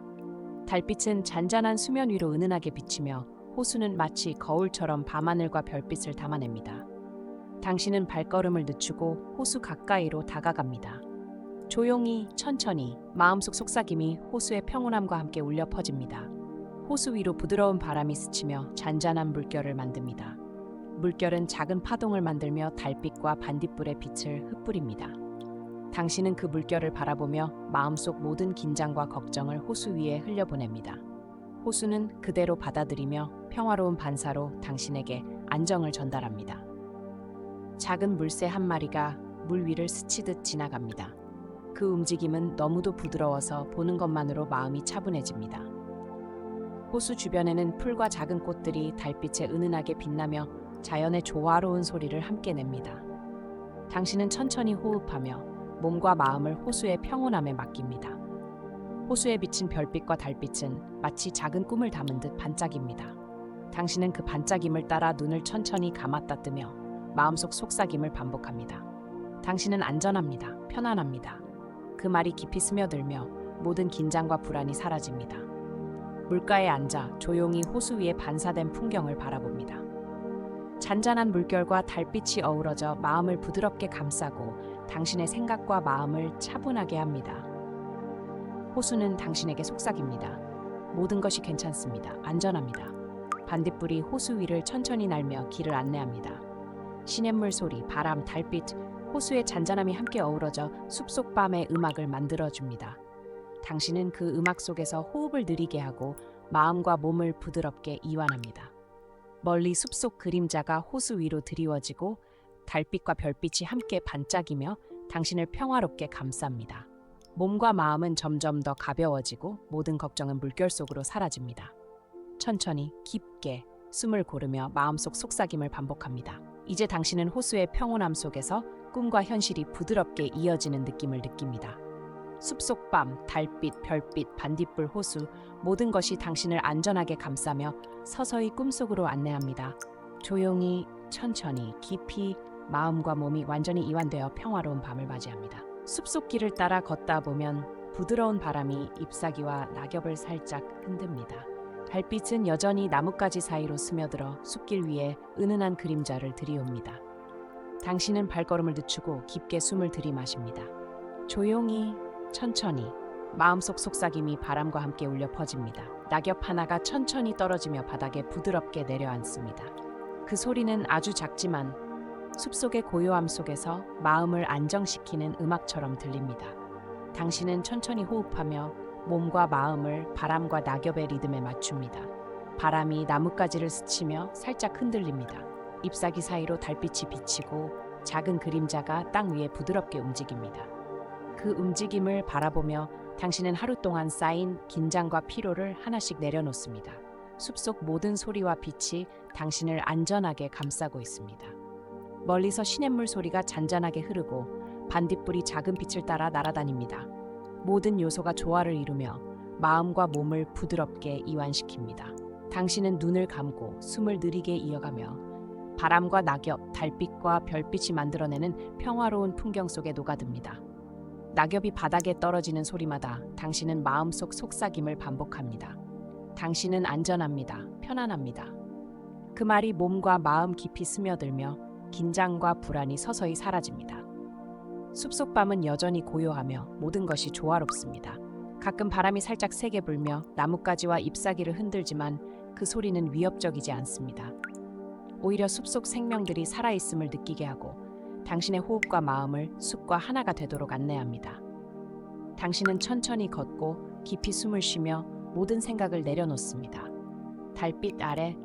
달빛은 잔잔한 수면 위로 은은하게 비치며 호수는 마치 거울처럼 밤하늘과 별빛을 담아냅니다. 당신은 발걸음을 늦추고 호수 가까이로 다가갑니다. 조용히 천천히 마음속 속삭임이 호수의 평온함과 함께 울려 퍼집니다. 호수 위로 부드러운 바람이 스치며 잔잔한 물결을 만듭니다. 물결은 작은 파동을 만들며 달빛과 반딧불의 빛을 흩뿌립니다. 당신은 그 물결을 바라보며 마음속 모든 긴장과 걱정을 호수 위에 흘려보냅니다. 호수는 그대로 받아들이며 평화로운 반사로 당신에게 안정을 전달합니다. 작은 물새 한 마리가 물 위를 스치듯 지나갑니다. 그 움직임은 너무도 부드러워서 보는 것만으로 마음이 차분해집니다. 호수 주변에는 풀과 작은 꽃들이 달빛에 은은하게 빛나며 자연의 조화로운 소리를 함께 냅니다. 당신은 천천히 호흡하며 몸과 마음을 호수의 평온함에 맡깁니다. 호수에 비친 별빛과 달빛은 마치 작은 꿈을 담은 듯 반짝입니다. 당신은 그 반짝임을 따라 눈을 천천히 감았다 뜨며 마음속 속삭임을 반복합니다. 당신은 안전합니다. 편안합니다. 그 말이 깊이 스며들며 모든 긴장과 불안이 사라집니다. 물가에 앉아 조용히 호수 위에 반사된 풍경을 바라봅니다. 잔잔한 물결과 달빛이 어우러져 마음을 부드럽게 감싸고 당신의 생각과 마음을 차분하게 합니다. 호수는 당신에게 속삭입니다. 모든 것이 괜찮습니다. 안전합니다. 반딧불이 호수 위를 천천히 날며 길을 안내합니다. 시냇물 소리, 바람, 달빛, 호수의 잔잔함이 함께 어우러져 숲속 밤의 음악을 만들어줍니다. 당신은 그 음악 속에서 호흡을 느리게 하고 마음과 몸을 부드럽게 이완합니다. 멀리 숲속 그림자가 호수 위로 드리워지고 달빛과 별빛이 함께 반짝이며 당신을 평화롭게 감쌉니다. 몸과 마음은 점점 더 가벼워지고 모든 걱정은 물결 속으로 사라집니다. 천천히 깊게 숨을 고르며 마음속 속삭임을 반복합니다. 이제 당신은 호수의 평온함 속에서 꿈과 현실이 부드럽게 이어지는 느낌을 느낍니다. 숲속 밤, 달빛, 별빛, 반딧불, 호수 모든 것이 당신을 안전하게 감싸며 서서히 꿈속으로 안내합니다. 조용히, 천천히, 깊이 마음과 몸이 완전히 이완되어 평화로운 밤을 맞이합니다. 숲속 길을 따라 걷다 보면 부드러운 바람이 잎사귀와 낙엽을 살짝 흔듭니다. 달빛은 여전히 나뭇가지 사이로 스며들어 숲길 위에 은은한 그림자를 들이옵니다. 당신은 발걸음을 늦추고 깊게 숨을 들이마십니다. 조용히, 천천히 마음속 속삭임이 바람과 함께 울려 퍼집니다. 낙엽 하나가 천천히 떨어지며 바닥에 부드럽게 내려앉습니다. 그 소리는 아주 작지만 숲속의 고요함 속에서 마음을 안정시키는 음악처럼 들립니다. 당신은 천천히 호흡하며 몸과 마음을 바람과 낙엽의 리듬에 맞춥니다. 바람이 나뭇가지를 스치며 살짝 흔들립니다. 잎사귀 사이로 달빛이 비치고 작은 그림자가 땅 위에 부드럽게 움직입니다. 그 움직임을 바라보며 당신은 하루 동안 쌓인 긴장과 피로를 하나씩 내려놓습니다. 숲속 모든 소리와 빛이 당신을 안전하게 감싸고 있습니다. 멀리서 시냇물 소리가 잔잔하게 흐르고 반딧불이 작은 빛을 따라 날아다닙니다. 모든 요소가 조화를 이루며 마음과 몸을 부드럽게 이완시킵니다. 당신은 눈을 감고 숨을 느리게 이어가며 바람과 낙엽, 달빛과 별빛이 만들어내는 평화로운 풍경 속에 녹아듭니다. 낙엽이 바닥에 떨어지는 소리마다 당신은 마음속 속삭임을 반복합니다. 당신은 안전합니다. 편안합니다. 그 말이 몸과 마음 깊이 스며들며 긴장과 불안이 서서히 사라집니다. 숲속 밤은 여전히 고요하며 모든 것이 조화롭습니다. 가끔 바람이 살짝 세게 불며 나뭇가지와 잎사귀를 흔들지만 그 소리는 위협적이지 않습니다. 오히려 숲속 생명들이 살아있음을 느끼게 하고 당신의 호흡과 마음을 숲과 하나가 되도록 안내합니다. 당신은 천천히 걷고 깊이 숨을 쉬며 모든 생각을 내려놓습니다. 달빛 아래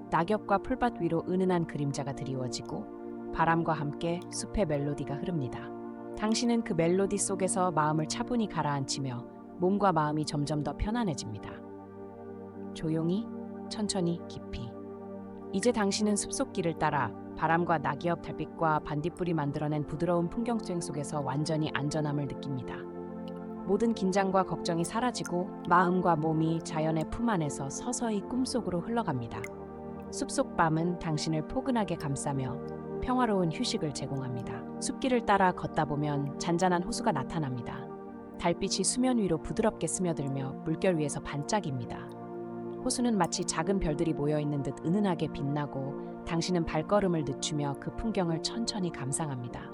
낙엽과 풀밭 위로 은은한 그림자가 드리워지고 바람과 함께 숲의 멜로디가 흐릅니다. 당신은 그 멜로디 속에서 마음을 차분히 가라앉히며 몸과 마음이 점점 더 편안해집니다. 조용히, 천천히, 깊이. 이제 당신은 숲속길을 따라 바람과 낙엽, 달빛과 반딧불이 만들어낸 부드러운 풍경수행 속에서 완전히 안전함을 느낍니다. 모든 긴장과 걱정이 사라지고 마음과 몸이 자연의 품 안에서 서서히 꿈속으로 흘러갑니다. 숲속 밤은 당신을 포근하게 감싸며 평화로운 휴식을 제공합니다. 숲길을 따라 걷다 보면 잔잔한 호수가 나타납니다. 달빛이 수면 위로 부드럽게 스며들며 물결 위에서 반짝입니다. 호수는 마치 작은 별들이 모여있는 듯 은은하게 빛나고 당신은 발걸음을 늦추며 그 풍경을 천천히 감상합니다.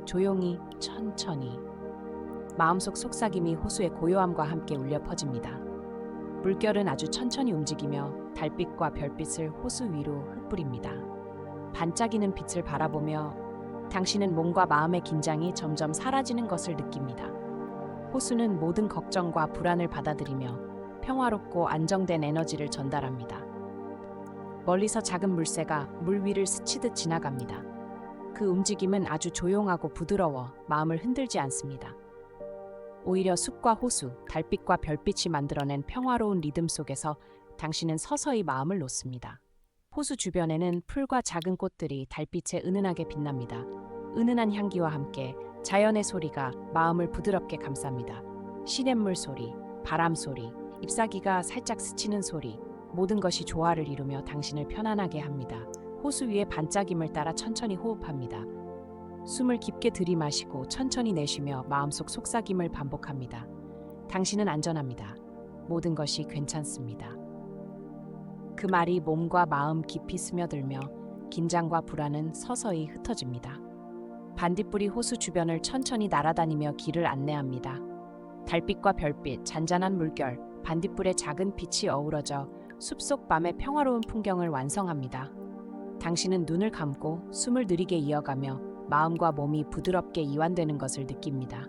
조용히, 천천히. 마음속 속삭임이 호수의 고요함과 함께 울려 퍼집니다. 물결은 아주 천천히 움직이며 달빛과 별빛을 호수 위로 흩뿌립니다. 반짝이는 빛을 바라보며 당신은 몸과 마음의 긴장이 점점 사라지는 것을 느낍니다. 호수는 모든 걱정과 불안을 받아들이며 평화롭고 안정된 에너지를 전달합니다. 멀리서 작은 물새가 물 위를 스치듯 지나갑니다. 그 움직임은 아주 조용하고 부드러워 마음을 흔들지 않습니다. 오히려 숲과 호수, 달빛과 별빛이 만들어낸 평화로운 리듬 속에서 당신은 서서히 마음을 놓습니다. 호수 주변에는 풀과 작은 꽃들이 달빛에 은은하게 빛납니다. 은은한 향기와 함께 자연의 소리가 마음을 부드럽게 감쌉니다. 시냇물 소리, 바람 소리, 잎사귀가 살짝 스치는 소리, 모든 것이 조화를 이루며 당신을 편안하게 합니다. 호수 위의 반짝임을 따라 천천히 호흡합니다. 숨을 깊게 들이마시고 천천히 내쉬며 마음속 속삭임을 반복합니다. 당신은 안전합니다. 모든 것이 괜찮습니다. 그 말이 몸과 마음 깊이 스며들며 긴장과 불안은 서서히 흩어집니다. 반딧불이 호수 주변을 천천히 날아다니며 길을 안내합니다. 달빛과 별빛, 잔잔한 물결, 반딧불의 작은 빛이 어우러져 숲속 밤의 평화로운 풍경을 완성합니다. 당신은 눈을 감고 숨을 느리게 이어가며 마음과 몸이 부드럽게 이완되는 것을 느낍니다.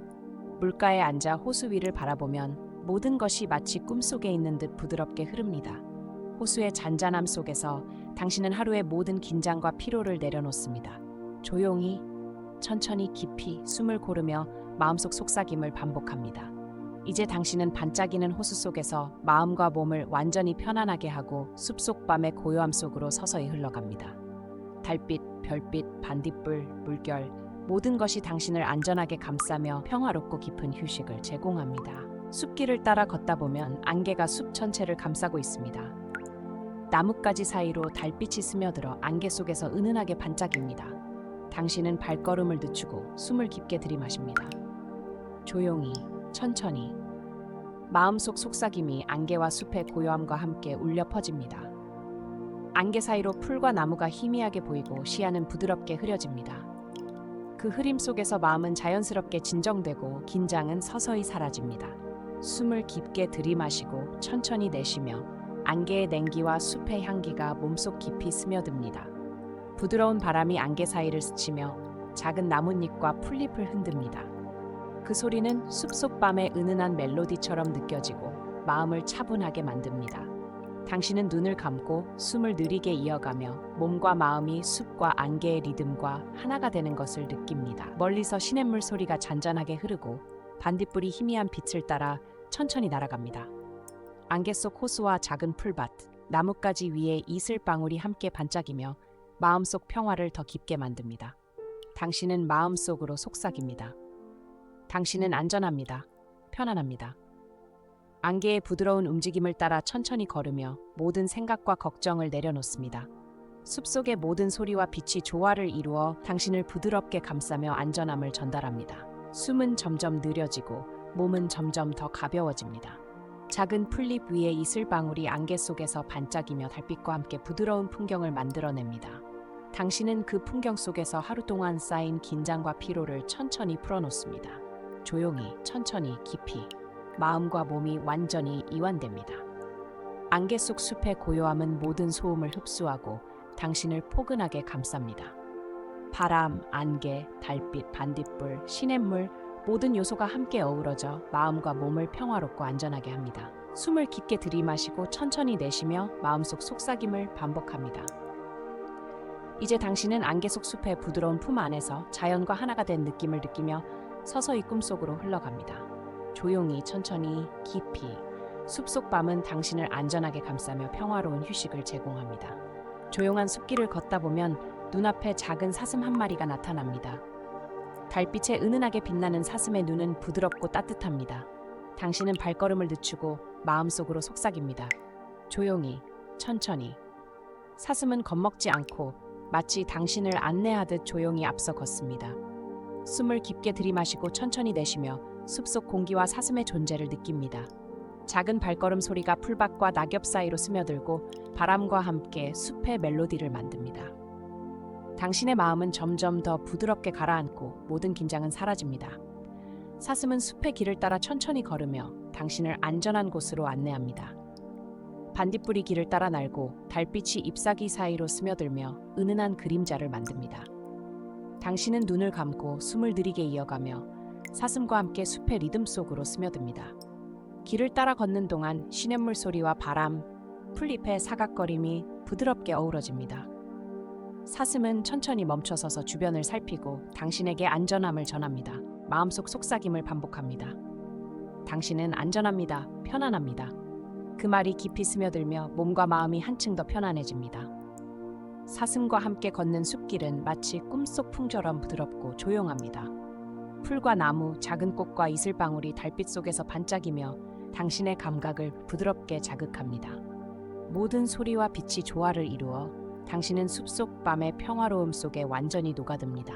물가에 앉아 호수 위를 바라보면 모든 것이 마치 꿈속에 있는 듯 부드럽게 흐릅니다. 호수의 잔잔함 속에서 당신은 하루의 모든 긴장과 피로를 내려놓습니다. 조용히, 천천히 깊이 숨을 고르며 마음속 속삭임을 반복합니다. 이제 당신은 반짝이는 호수 속에서 마음과 몸을 완전히 편안하게 하고 숲속 밤의 고요함 속으로 서서히 흘러갑니다. 달빛, 별빛, 반딧불, 물결, 모든 것이 당신을 안전하게 감싸며 평화롭고 깊은 휴식을 제공합니다. 숲길을 따라 걷다 보면 안개가 숲 전체를 감싸고 있습니다. 나뭇가지 사이로 달빛이 스며들어 안개 속에서 은은하게 반짝입니다. 당신은 발걸음을 늦추고 숨을 깊게 들이마십니다. 조용히, 천천히. 마음속 속삭임이 안개와 숲의 고요함과 함께 울려 퍼집니다. 안개 사이로 풀과 나무가 희미하게 보이고 시야는 부드럽게 흐려집니다. 그 흐림 속에서 마음은 자연스럽게 진정되고 긴장은 서서히 사라집니다. 숨을 깊게 들이마시고 천천히 내쉬며 안개의 냉기와 숲의 향기가 몸속 깊이 스며듭니다. 부드러운 바람이 안개 사이를 스치며 작은 나뭇잎과 풀잎을 흔듭니다. 그 소리는 숲속 밤의 은은한 멜로디처럼 느껴지고 마음을 차분하게 만듭니다. 당신은 눈을 감고 숨을 느리게 이어가며 몸과 마음이 숲과 안개의 리듬과 하나가 되는 것을 느낍니다. 멀리서 시냇물 소리가 잔잔하게 흐르고 반딧불이 희미한 빛을 따라 천천히 날아갑니다. 안개 속 호수와 작은 풀밭, 나뭇가지 위에 이슬방울이 함께 반짝이며 마음속 평화를 더 깊게 만듭니다. 당신은 마음속으로 속삭입니다. 당신은 안전합니다. 편안합니다. 안개의 부드러운 움직임을 따라 천천히 걸으며 모든 생각과 걱정을 내려놓습니다. 숲속의 모든 소리와 빛이 조화를 이루어 당신을 부드럽게 감싸며 안전함을 전달합니다. 숨은 점점 느려지고 몸은 점점 더 가벼워집니다. 작은 풀잎 위에 이슬방울이 안개 속에서 반짝이며 달빛과 함께 부드러운 풍경을 만들어냅니다. 당신은 그 풍경 속에서 하루 동안 쌓인 긴장과 피로를 천천히 풀어놓습니다. 조용히, 천천히, 깊이 마음과 몸이 완전히 이완됩니다. 안개 속 숲의 고요함은 모든 소음을 흡수하고 당신을 포근하게 감쌉니다. 바람, 안개, 달빛, 반딧불, 시냇물 모든 요소가 함께 어우러져 마음과 몸을 평화롭고 안전하게 합니다. 숨을 깊게 들이마시고 천천히 내쉬며 마음속 속삭임을 반복합니다. 이제 당신은 안개 속 숲의 부드러운 품 안에서 자연과 하나가 된 느낌을 느끼며 서서히 꿈속으로 흘러갑니다. 조용히, 천천히, 깊이. 숲속 밤은 당신을 안전하게 감싸며 평화로운 휴식을 제공합니다. 조용한 숲길을 걷다 보면 눈앞에 작은 사슴 한 마리가 나타납니다. 달빛에 은은하게 빛나는 사슴의 눈은 부드럽고 따뜻합니다. 당신은 발걸음을 늦추고 마음속으로 속삭입니다. 조용히, 천천히. 사슴은 겁먹지 않고 마치 당신을 안내하듯 조용히 앞서 걷습니다. 숨을 깊게 들이마시고 천천히 내쉬며 숲속 공기와 사슴의 존재를 느낍니다. 작은 발걸음 소리가 풀밭과 낙엽 사이로 스며들고 바람과 함께 숲의 멜로디를 만듭니다. 당신의 마음은 점점 더 부드럽게 가라앉고 모든 긴장은 사라집니다. 사슴은 숲의 길을 따라 천천히 걸으며 당신을 안전한 곳으로 안내합니다. 반딧불이 길을 따라 날고 달빛이 잎사귀 사이로 스며들며 은은한 그림자를 만듭니다. 당신은 눈을 감고 숨을 들이게 이어가며 사슴과 함께 숲의 리듬 속으로 스며듭니다. 길을 따라 걷는 동안 시냇물 소리와 바람, 풀잎의 사각거림이 부드럽게 어우러집니다. 사슴은 천천히 멈춰서서 주변을 살피고 당신에게 안전함을 전합니다. 마음속 속삭임을 반복합니다. 당신은 안전합니다. 편안합니다. 그 말이 깊이 스며들며 몸과 마음이 한층 더 편안해집니다. 사슴과 함께 걷는 숲길은 마치 꿈속 풍처럼 부드럽고 조용합니다. 풀과 나무, 작은 꽃과 이슬방울이 달빛 속에서 반짝이며 당신의 감각을 부드럽게 자극합니다. 모든 소리와 빛이 조화를 이루어 당신은 숲속 밤의 평화로움 속에 완전히 녹아듭니다.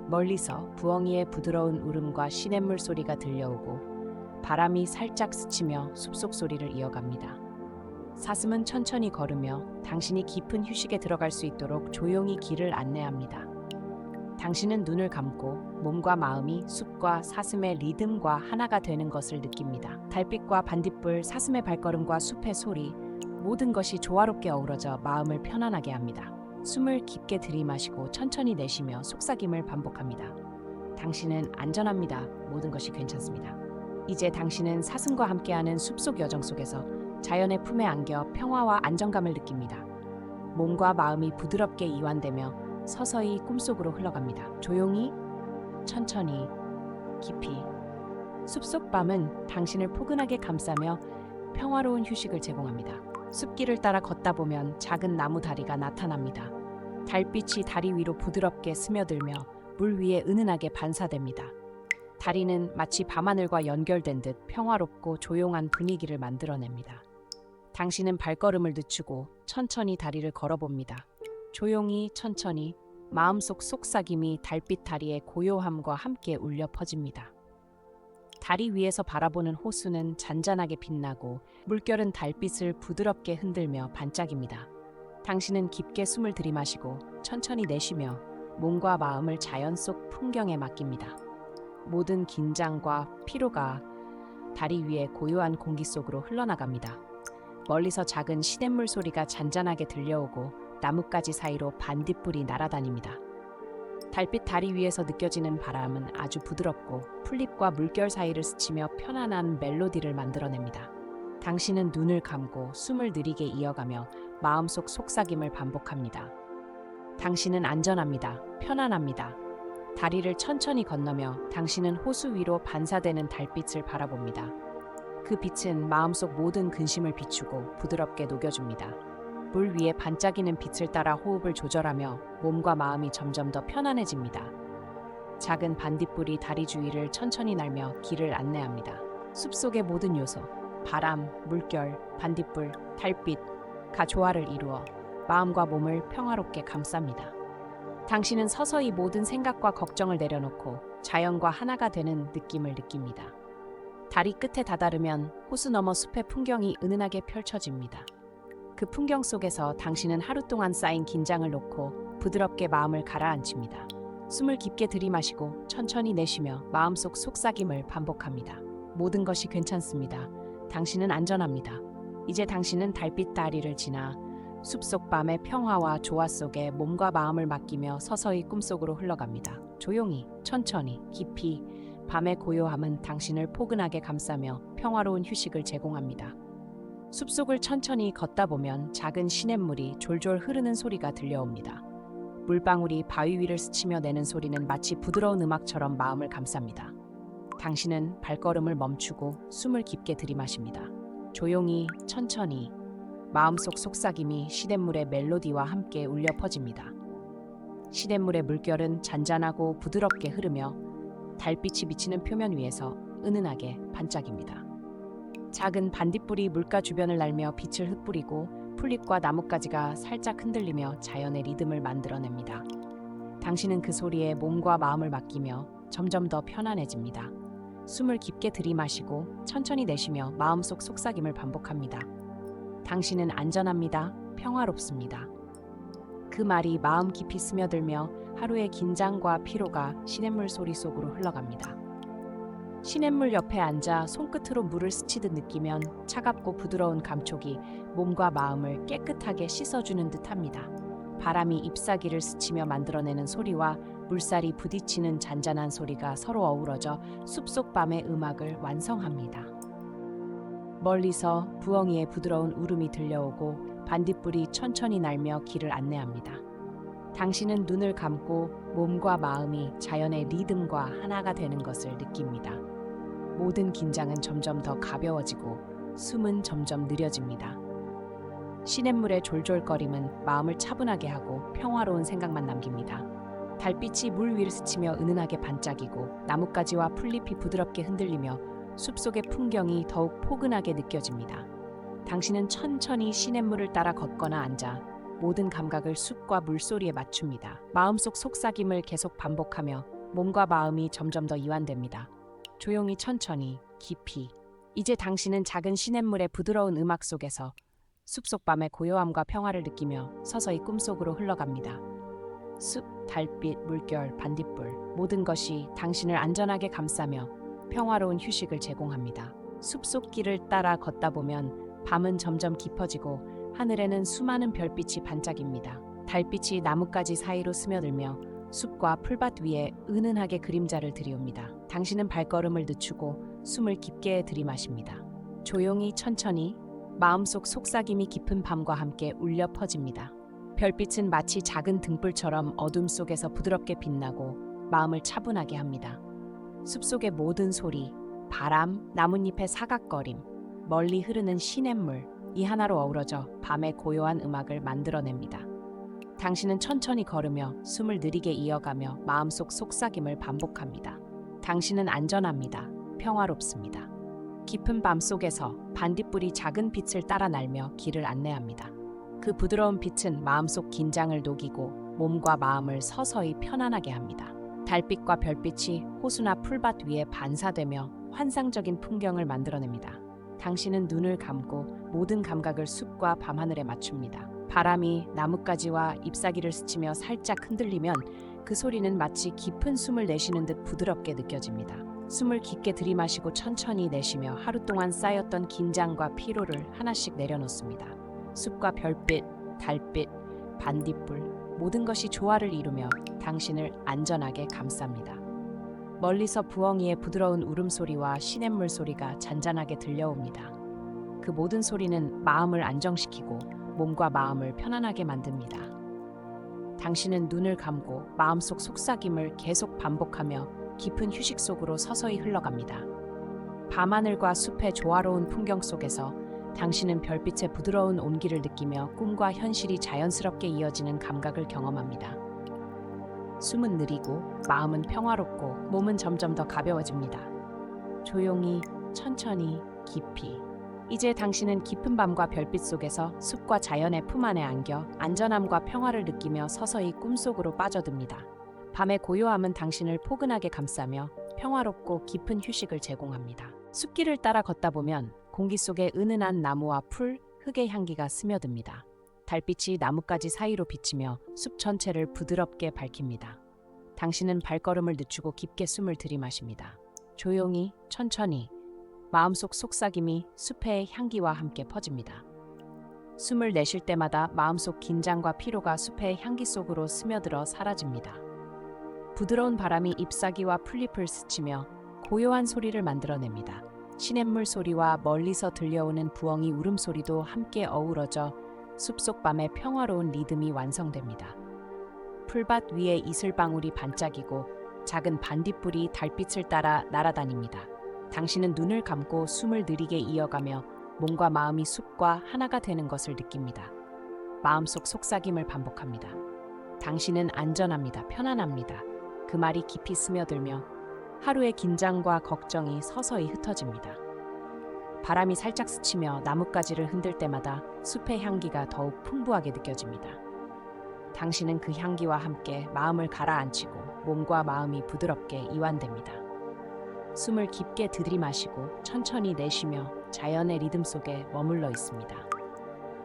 멀리서 부엉이의 부드러운 울음과 시냇물 소리가 들려오고 바람이 살짝 스치며 숲속 소리를 이어갑니다. 사슴은 천천히 걸으며 당신이 깊은 휴식에 들어갈 수 있도록 조용히 길을 안내합니다. 당신은 눈을 감고 몸과 마음이 숲과 사슴의 리듬과 하나가 되는 것을 느낍니다. 달빛과 반딧불, 사슴의 발걸음과 숲의 소리, 모든 것이 조화롭게 어우러져 마음을 편안하게 합니다. 숨을 깊게 들이마시고 천천히 내쉬며 속삭임을 반복합니다. 당신은 안전합니다. 모든 것이 괜찮습니다. 이제 당신은 사슴과 함께하는 숲속 여정 속에서 자연의 품에 안겨 평화와 안정감을 느낍니다. 몸과 마음이 부드럽게 이완되며 서서히 꿈속으로 흘러갑니다. 조용히, 천천히, 깊이. 숲속 밤은 당신을 포근하게 감싸며 평화로운 휴식을 제공합니다. 숲길을 따라 걷다 보면 작은 나무 다리가 나타납니다. 달빛이 다리 위로 부드럽게 스며들며 물 위에 은은하게 반사됩니다. 다리는 마치 밤하늘과 연결된 듯 평화롭고 조용한 분위기를 만들어냅니다. 당신은 발걸음을 늦추고 천천히 다리를 걸어봅니다. 조용히, 천천히, 마음속 속삭임이 달빛 다리의 고요함과 함께 울려 퍼집니다. 다리 위에서 바라보는 호수는 잔잔하게 빛나고 물결은 달빛을 부드럽게 흔들며 반짝입니다. 당신은 깊게 숨을 들이마시고 천천히 내쉬며 몸과 마음을 자연 속 풍경에 맡깁니다. 모든 긴장과 피로가 다리 위에 고요한 공기 속으로 흘러나갑니다. 멀리서 작은 시냇물 소리가 잔잔하게 들려오고 나뭇가지 사이로 반딧불이 날아다닙니다. 달빛 다리 위에서 느껴지는 바람은 아주 부드럽고 풀잎과 물결 사이를 스치며 편안한 멜로디를 만들어냅니다. 당신은 눈을 감고 숨을 느리게 이어가며 마음속 속삭임을 반복합니다. 당신은 안전합니다. 편안합니다. 다리를 천천히 건너며 당신은 호수 위로 반사되는 달빛을 바라봅니다. 그 빛은 마음속 모든 근심을 비추고 부드럽게 녹여줍니다. 물 위에 반짝이는 빛을 따라 호흡을 조절하며 몸과 마음이 점점 더 편안해집니다. 작은 반딧불이 다리 주위를 천천히 날며 길을 안내합니다. 숲속의 모든 요소, 바람, 물결, 반딧불, 달빛과 조화를 이루어 마음과 몸을 평화롭게 감쌉니다. 당신은 서서히 모든 생각과 걱정을 내려놓고 자연과 하나가 되는 느낌을 느낍니다. 다리 끝에 다다르면 호수 너머 숲의 풍경이 은은하게 펼쳐집니다. 그 풍경 속에서 당신은 하루 동안 쌓인 긴장을 놓고 부드럽게 마음을 가라앉힙니다. 숨을 깊게 들이마시고 천천히 내쉬며 마음속 속삭임을 반복합니다. 모든 것이 괜찮습니다. 당신은 안전합니다. 이제 당신은 달빛 다리를 지나 숲속 밤의 평화와 조화 속에 몸과 마음을 맡기며 서서히 꿈속으로 흘러갑니다. 조용히, 천천히, 깊이 밤의 고요함은 당신을 포근하게 감싸며 평화로운 휴식을 제공합니다. 숲속을 천천히 걷다 보면 작은 시냇물이 졸졸 흐르는 소리가 들려옵니다. 물방울이 바위 위를 스치며 내는 소리는 마치 부드러운 음악처럼 마음을 감쌉니다. 당신은 발걸음을 멈추고 숨을 깊게 들이마십니다. 조용히, 천천히, 마음속 속삭임이 시냇물의 멜로디와 함께 울려 퍼집니다. 시냇물의 물결은 잔잔하고 부드럽게 흐르며 달빛이 비치는 표면 위에서 은은하게 반짝입니다. 작은 반딧불이 물가 주변을 날며 빛을 흩뿌리고 풀잎과 나뭇가지가 살짝 흔들리며 자연의 리듬을 만들어냅니다. 당신은 그 소리에 몸과 마음을 맡기며 점점 더 편안해집니다. 숨을 깊게 들이마시고 천천히 내쉬며 마음속 속삭임을 반복합니다. 당신은 안전합니다. 평화롭습니다. 그 말이 마음 깊이 스며들며 하루의 긴장과 피로가 시냇물 소리 속으로 흘러갑니다. 시냇물 옆에 앉아 손끝으로 물을 스치듯 느끼면 차갑고 부드러운 감촉이 몸과 마음을 깨끗하게 씻어주는 듯합니다. 바람이 잎사귀를 스치며 만들어내는 소리와 물살이 부딪히는 잔잔한 소리가 서로 어우러져 숲속 밤의 음악을 완성합니다. 멀리서 부엉이의 부드러운 울음이 들려오고 반딧불이 천천히 날며 길을 안내합니다. 당신은 눈을 감고 몸과 마음이 자연의 리듬과 하나가 되는 것을 느낍니다. 모든 긴장은 점점 더 가벼워지고 숨은 점점 느려집니다. 시냇물의 졸졸거림은 마음을 차분하게 하고 평화로운 생각만 남깁니다. 달빛이 물 위를 스치며 은은하게 반짝이고 나뭇가지와 풀잎이 부드럽게 흔들리며 숲속의 풍경이 더욱 포근하게 느껴집니다. 당신은 천천히 시냇물을 따라 걷거나 앉아 모든 감각을 숲과 물소리에 맞춥니다. 마음속 속삭임을 계속 반복하며 몸과 마음이 점점 더 이완됩니다. 조용히 천천히 깊이. 이제 당신은 작은 시냇물의 부드러운 음악 속에서 숲속 밤의 고요함과 평화를 느끼며 서서히 꿈속으로 흘러갑니다. 숲, 달빛, 물결, 반딧불 모든 것이 당신을 안전하게 감싸며 평화로운 휴식을 제공합니다. 숲속 길을 따라 걷다 보면 밤은 점점 깊어지고 하늘에는 수많은 별빛이 반짝입니다. 달빛이 나뭇가지 사이로 스며들며 숲과 풀밭 위에 은은하게 그림자를 들이옵니다. 당신은 발걸음을 늦추고 숨을 깊게 들이마십니다. 조용히 천천히 마음속 속삭임이 깊은 밤과 함께 울려 퍼집니다. 별빛은 마치 작은 등불처럼 어둠 속에서 부드럽게 빛나고 마음을 차분하게 합니다. 숲속의 모든 소리, 바람, 나뭇잎의 사각거림, 멀리 흐르는 시냇물, 이 하나로 어우러져 밤의 고요한 음악을 만들어냅니다. 당신은 천천히 걸으며 숨을 느리게 이어가며 마음속 속삭임을 반복합니다. 당신은 안전합니다. 평화롭습니다. 깊은 밤 속에서 반딧불이 작은 빛을 따라 날며 길을 안내합니다. 그 부드러운 빛은 마음속 긴장을 녹이고 몸과 마음을 서서히 편안하게 합니다. 달빛과 별빛이 호수나 풀밭 위에 반사되며 환상적인 풍경을 만들어냅니다. 당신은 눈을 감고 모든 감각을 숲과 밤하늘에 맞춥니다. 바람이 나뭇가지와 잎사귀를 스치며 살짝 흔들리면 그 소리는 마치 깊은 숨을 내쉬는 듯 부드럽게 느껴집니다. 숨을 깊게 들이마시고 천천히 내쉬며 하루 동안 쌓였던 긴장과 피로를 하나씩 내려놓습니다. 숲과 별빛, 달빛, 반딧불 모든 것이 조화를 이루며 당신을 안전하게 감쌉니다. 멀리서 부엉이의 부드러운 울음소리와 시냇물 소리가 잔잔하게 들려옵니다. 그 모든 소리는 마음을 안정시키고 몸과 마음을 편안하게 만듭니다. 당신은 눈을 감고 마음속 속삭임을 계속 반복하며 깊은 휴식 속으로 서서히 흘러갑니다. 밤하늘과 숲의 조화로운 풍경 속에서 당신은 별빛의 부드러운 온기를 느끼며 꿈과 현실이 자연스럽게 이어지는 감각을 경험합니다. 숨은 느리고 마음은 평화롭고 몸은 점점 더 가벼워집니다. 조용히, 천천히, 깊이. 이제 당신은 깊은 밤과 별빛 속에서 숲과 자연의 품 안에 안겨 안전함과 평화를 느끼며 서서히 꿈속으로 빠져듭니다. 밤의 고요함은 당신을 포근하게 감싸며 평화롭고 깊은 휴식을 제공합니다. 숲길을 따라 걷다 보면 공기 속에 은은한 나무와 풀, 흙의 향기가 스며듭니다. 달빛이 나뭇가지 사이로 비치며 숲 전체를 부드럽게 밝힙니다. 당신은 발걸음을 늦추고 깊게 숨을 들이마십니다. 조용히, 천천히, 마음속 속삭임이 숲의 향기와 함께 퍼집니다. 숨을 내쉴 때마다 마음속 긴장과 피로가 숲의 향기 속으로 스며들어 사라집니다. 부드러운 바람이 잎사귀와 풀잎을 스치며 고요한 소리를 만들어냅니다. 시냇물 소리와 멀리서 들려오는 부엉이 울음소리도 함께 어우러져 숲속 밤의 평화로운 리듬이 완성됩니다. 풀밭 위에 이슬방울이 반짝이고 작은 반딧불이 달빛을 따라 날아다닙니다. 당신은 눈을 감고 숨을 느리게 이어가며 몸과 마음이 숲과 하나가 되는 것을 느낍니다. 마음속 속삭임을 반복합니다. 당신은 안전합니다. 편안합니다. 그 말이 깊이 스며들며 하루의 긴장과 걱정이 서서히 흩어집니다. 바람이 살짝 스치며 나뭇가지를 흔들 때마다 숲의 향기가 더욱 풍부하게 느껴집니다. 당신은 그 향기와 함께 마음을 가라앉히고 몸과 마음이 부드럽게 이완됩니다. 숨을 깊게 들이마시고 천천히 내쉬며 자연의 리듬 속에 머물러 있습니다.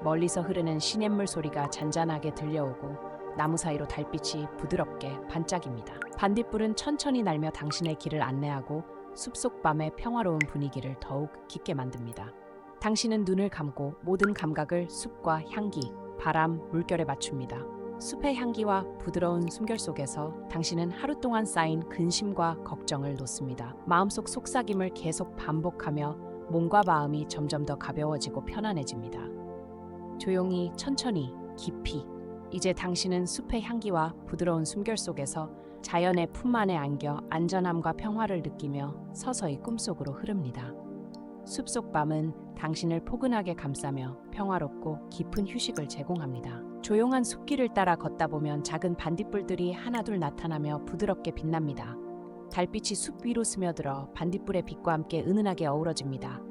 멀리서 흐르는 시냇물 소리가 잔잔하게 들려오고 나무 사이로 달빛이 부드럽게 반짝입니다. 반딧불은 천천히 날며 당신의 길을 안내하고 숲속 밤의 평화로운 분위기를 더욱 깊게 만듭니다. 당신은 눈을 감고 모든 감각을 숲과 향기, 바람, 물결에 맞춥니다. 숲의 향기와 부드러운 숨결 속에서 당신은 하루 동안 쌓인 근심과 걱정을 놓습니다. 마음속 속삭임을 계속 반복하며 몸과 마음이 점점 더 가벼워지고 편안해집니다. 조용히, 천천히, 깊이. 이제 당신은 숲의 향기와 부드러운 숨결 속에서 자연의 품 안에 안겨 안전함과 평화를 느끼며 서서히 꿈속으로 흐릅니다. 숲속 밤은 당신을 포근하게 감싸며 평화롭고 깊은 휴식을 제공합니다. 조용한 숲길을 따라 걷다 보면 작은 반딧불들이 하나둘 나타나며 부드럽게 빛납니다. 달빛이 숲 위로 스며들어 반딧불의 빛과 함께 은은하게 어우러집니다.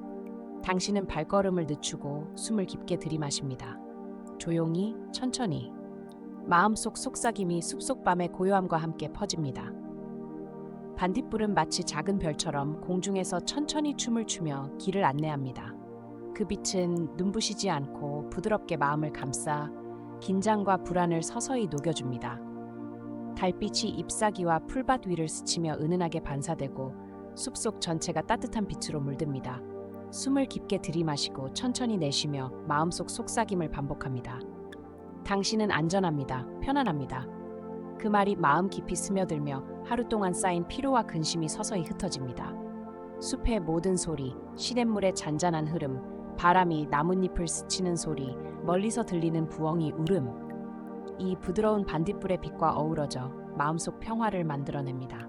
당신은 발걸음을 늦추고 숨을 깊게 들이마십니다. 조용히, 천천히. 마음속 속삭임이 숲속 밤의 고요함과 함께 퍼집니다. 반딧불은 마치 작은 별처럼 공중에서 천천히 춤을 추며 길을 안내합니다. 그 빛은 눈부시지 않고 부드럽게 마음을 감싸 긴장과 불안을 서서히 녹여줍니다. 달빛이 잎사귀와 풀밭 위를 스치며 은은하게 반사되고 숲속 전체가 따뜻한 빛으로 물듭니다. 숨을 깊게 들이마시고 천천히 내쉬며 마음속 속삭임을 반복합니다. 당신은 안전합니다. 편안합니다. 그 말이 마음 깊이 스며들며 하루 동안 쌓인 피로와 근심이 서서히 흩어집니다. 숲의 모든 소리, 시냇물의 잔잔한 흐름, 바람이 나뭇잎을 스치는 소리, 멀리서 들리는 부엉이 울음. 이 부드러운 반딧불의 빛과 어우러져 마음속 평화를 만들어냅니다.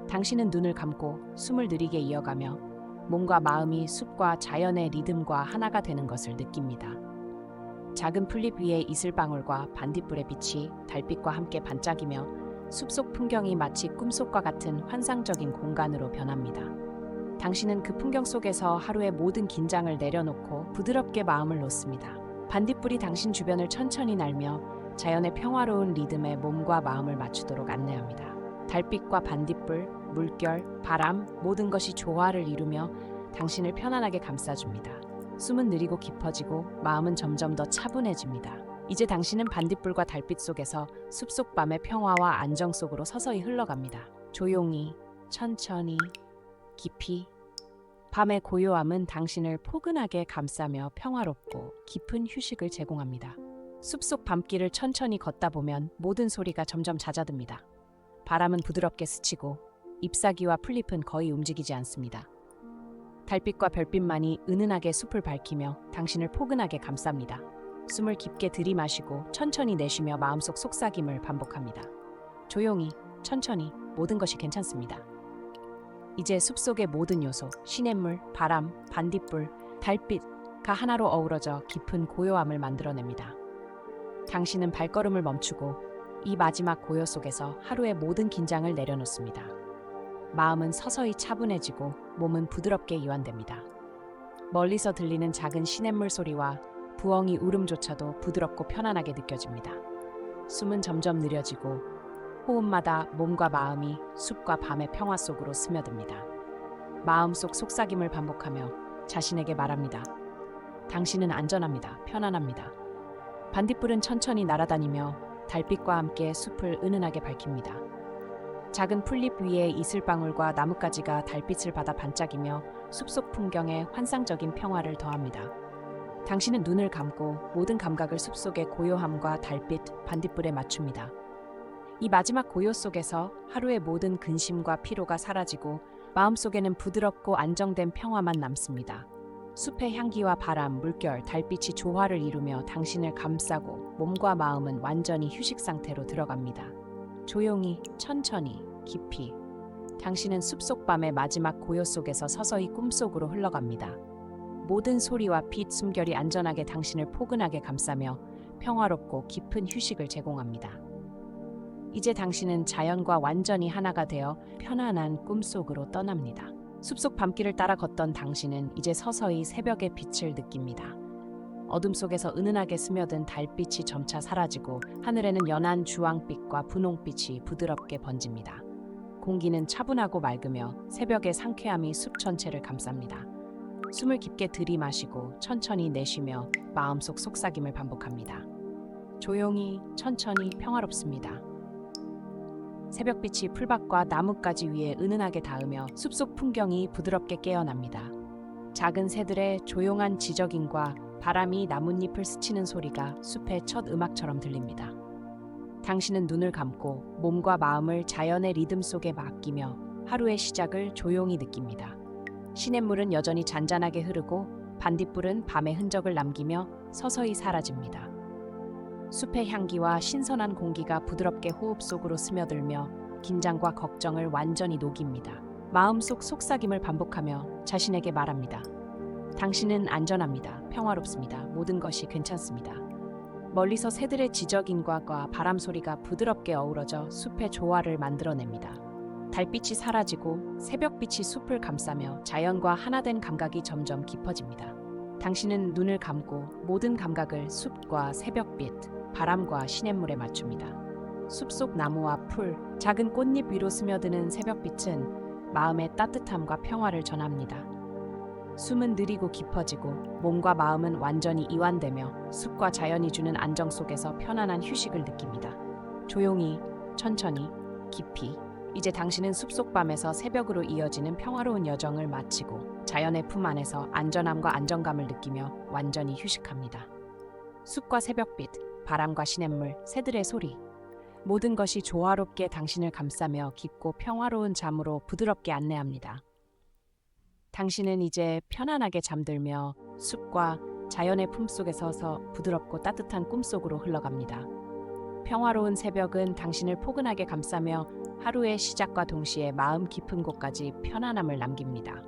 당신은 눈을 감고 숨을 느리게 이어가며 몸과 마음이 숲과 자연의 리듬과 하나가 되는 것을 느낍니다. 작은 풀잎 위에 이슬방울과 반딧불의 빛이 달빛과 함께 반짝이며 숲속 풍경이 마치 꿈속과 같은 환상적인 공간으로 변합니다. 당신은 그 풍경 속에서 하루의 모든 긴장을 내려놓고 부드럽게 마음을 놓습니다. 반딧불이 당신 주변을 천천히 날며 자연의 평화로운 리듬에 몸과 마음을 맞추도록 안내합니다. 달빛과 반딧불, 물결, 바람, 모든 것이 조화를 이루며 당신을 편안하게 감싸줍니다. 숨은 느리고 깊어지고 마음은 점점 더 차분해집니다. 이제 당신은 반딧불과 달빛 속에서 숲속 밤의 평화와 안정 속으로 서서히 흘러갑니다. 조용히, 천천히, 깊이. 밤의 고요함은 당신을 포근하게 감싸며 평화롭고 깊은 휴식을 제공합니다. 숲속 밤길을 천천히 걷다 보면 모든 소리가 점점 잦아듭니다. 바람은 부드럽게 스치고 잎사귀와 풀잎은 거의 움직이지 않습니다. 달빛과 별빛만이 은은하게 숲을 밝히며 당신을 포근하게 감쌉니다. 숨을 깊게 들이마시고 천천히 내쉬며 마음속 속삭임을 반복합니다. 조용히, 천천히, 모든 것이 괜찮습니다. 이제 숲속의 모든 요소, 시냇물, 바람, 반딧불, 달빛과 하나로 어우러져 깊은 고요함을 만들어냅니다. 당신은 발걸음을 멈추고 이 마지막 고요 속에서 하루의 모든 긴장을 내려놓습니다. 마음은 서서히 차분해지고 몸은 부드럽게 이완됩니다. 멀리서 들리는 작은 시냇물 소리와 부엉이 울음조차도 부드럽고 편안하게 느껴집니다. 숨은 점점 느려지고 호흡마다 몸과 마음이 숲과 밤의 평화 속으로 스며듭니다. 마음속 속삭임을 반복하며 자신에게 말합니다. 당신은 안전합니다. 편안합니다. 반딧불은 천천히 날아다니며 달빛과 함께 숲을 은은하게 밝힙니다. 작은 풀잎 위에 이슬방울과 나뭇가지가 달빛을 받아 반짝이며 숲속 풍경에 환상적인 평화를 더합니다. 당신은 눈을 감고 모든 감각을 숲속의 고요함과 달빛, 반딧불에 맞춥니다. 이 마지막 고요 속에서 하루의 모든 근심과 피로가 사라지고 마음속에는 부드럽고 안정된 평화만 남습니다. 숲의 향기와 바람, 물결, 달빛이 조화를 이루며 당신을 감싸고 몸과 마음은 완전히 휴식 상태로 들어갑니다. 조용히, 천천히, 깊이. 당신은 숲속 밤의 마지막 고요 속에서 서서히 꿈속으로 흘러갑니다. 모든 소리와 빛, 숨결이 안전하게 당신을 포근하게 감싸며 평화롭고 깊은 휴식을 제공합니다. 이제 당신은 자연과 완전히 하나가 되어 편안한 꿈속으로 떠납니다. 숲속 밤길을 따라 걷던 당신은 이제 서서히 새벽의 빛을 느낍니다. 어둠 속에서 은은하게 스며든 달빛이 점차 사라지고 하늘에는 연한 주황빛과 분홍빛이 부드럽게 번집니다. 공기는 차분하고 맑으며 새벽의 상쾌함이 숲 전체를 감쌉니다. 숨을 깊게 들이마시고 천천히 내쉬며 마음속 속삭임을 반복합니다. 조용히, 천천히, 평화롭습니다. 새벽빛이 풀밭과 나뭇가지 위에 은은하게 닿으며 숲속 풍경이 부드럽게 깨어납니다. 작은 새들의 조용한 지저귀과 바람이 나뭇잎을 스치는 소리가 숲의 첫 음악처럼 들립니다. 당신은 눈을 감고 몸과 마음을 자연의 리듬 속에 맡기며 하루의 시작을 조용히 느낍니다. 시냇물은 여전히 잔잔하게 흐르고 반딧불은 밤의 흔적을 남기며 서서히 사라집니다. 숲의 향기와 신선한 공기가 부드럽게 호흡 속으로 스며들며 긴장과 걱정을 완전히 녹입니다. 마음속 속삭임을 반복하며 자신에게 말합니다. 당신은 안전합니다. 평화롭습니다. 모든 것이 괜찮습니다. 멀리서 새들의 지저귀과 바람 소리가 부드럽게 어우러져 숲의 조화를 만들어냅니다. 달빛이 사라지고 새벽빛이 숲을 감싸며 자연과 하나된 감각이 점점 깊어집니다. 당신은 눈을 감고 모든 감각을 숲과 새벽빛, 바람과 시냇물에 맞춥니다. 숲속 나무와 풀, 작은 꽃잎 위로 스며드는 새벽빛은 마음의 따뜻함과 평화를 전합니다. 숨은 느리고 깊어지고 몸과 마음은 완전히 이완되며 숲과 자연이 주는 안정 속에서 편안한 휴식을 느낍니다. 조용히, 천천히, 깊이. 이제 당신은 숲속 밤에서 새벽으로 이어지는 평화로운 여정을 마치고 자연의 품 안에서 안전함과 안정감을 느끼며 완전히 휴식합니다. 숲과 새벽빛, 바람과 시냇물, 새들의 소리. 모든 것이 조화롭게 당신을 감싸며 깊고 평화로운 잠으로 부드럽게 안내합니다. 당신은 이제 편안하게 잠들며 숲과 자연의 품속에 서서 부드럽고 따뜻한 꿈속으로 흘러갑니다. 평화로운 새벽은 당신을 포근하게 감싸며 하루의 시작과 동시에 마음 깊은 곳까지 편안함을 남깁니다.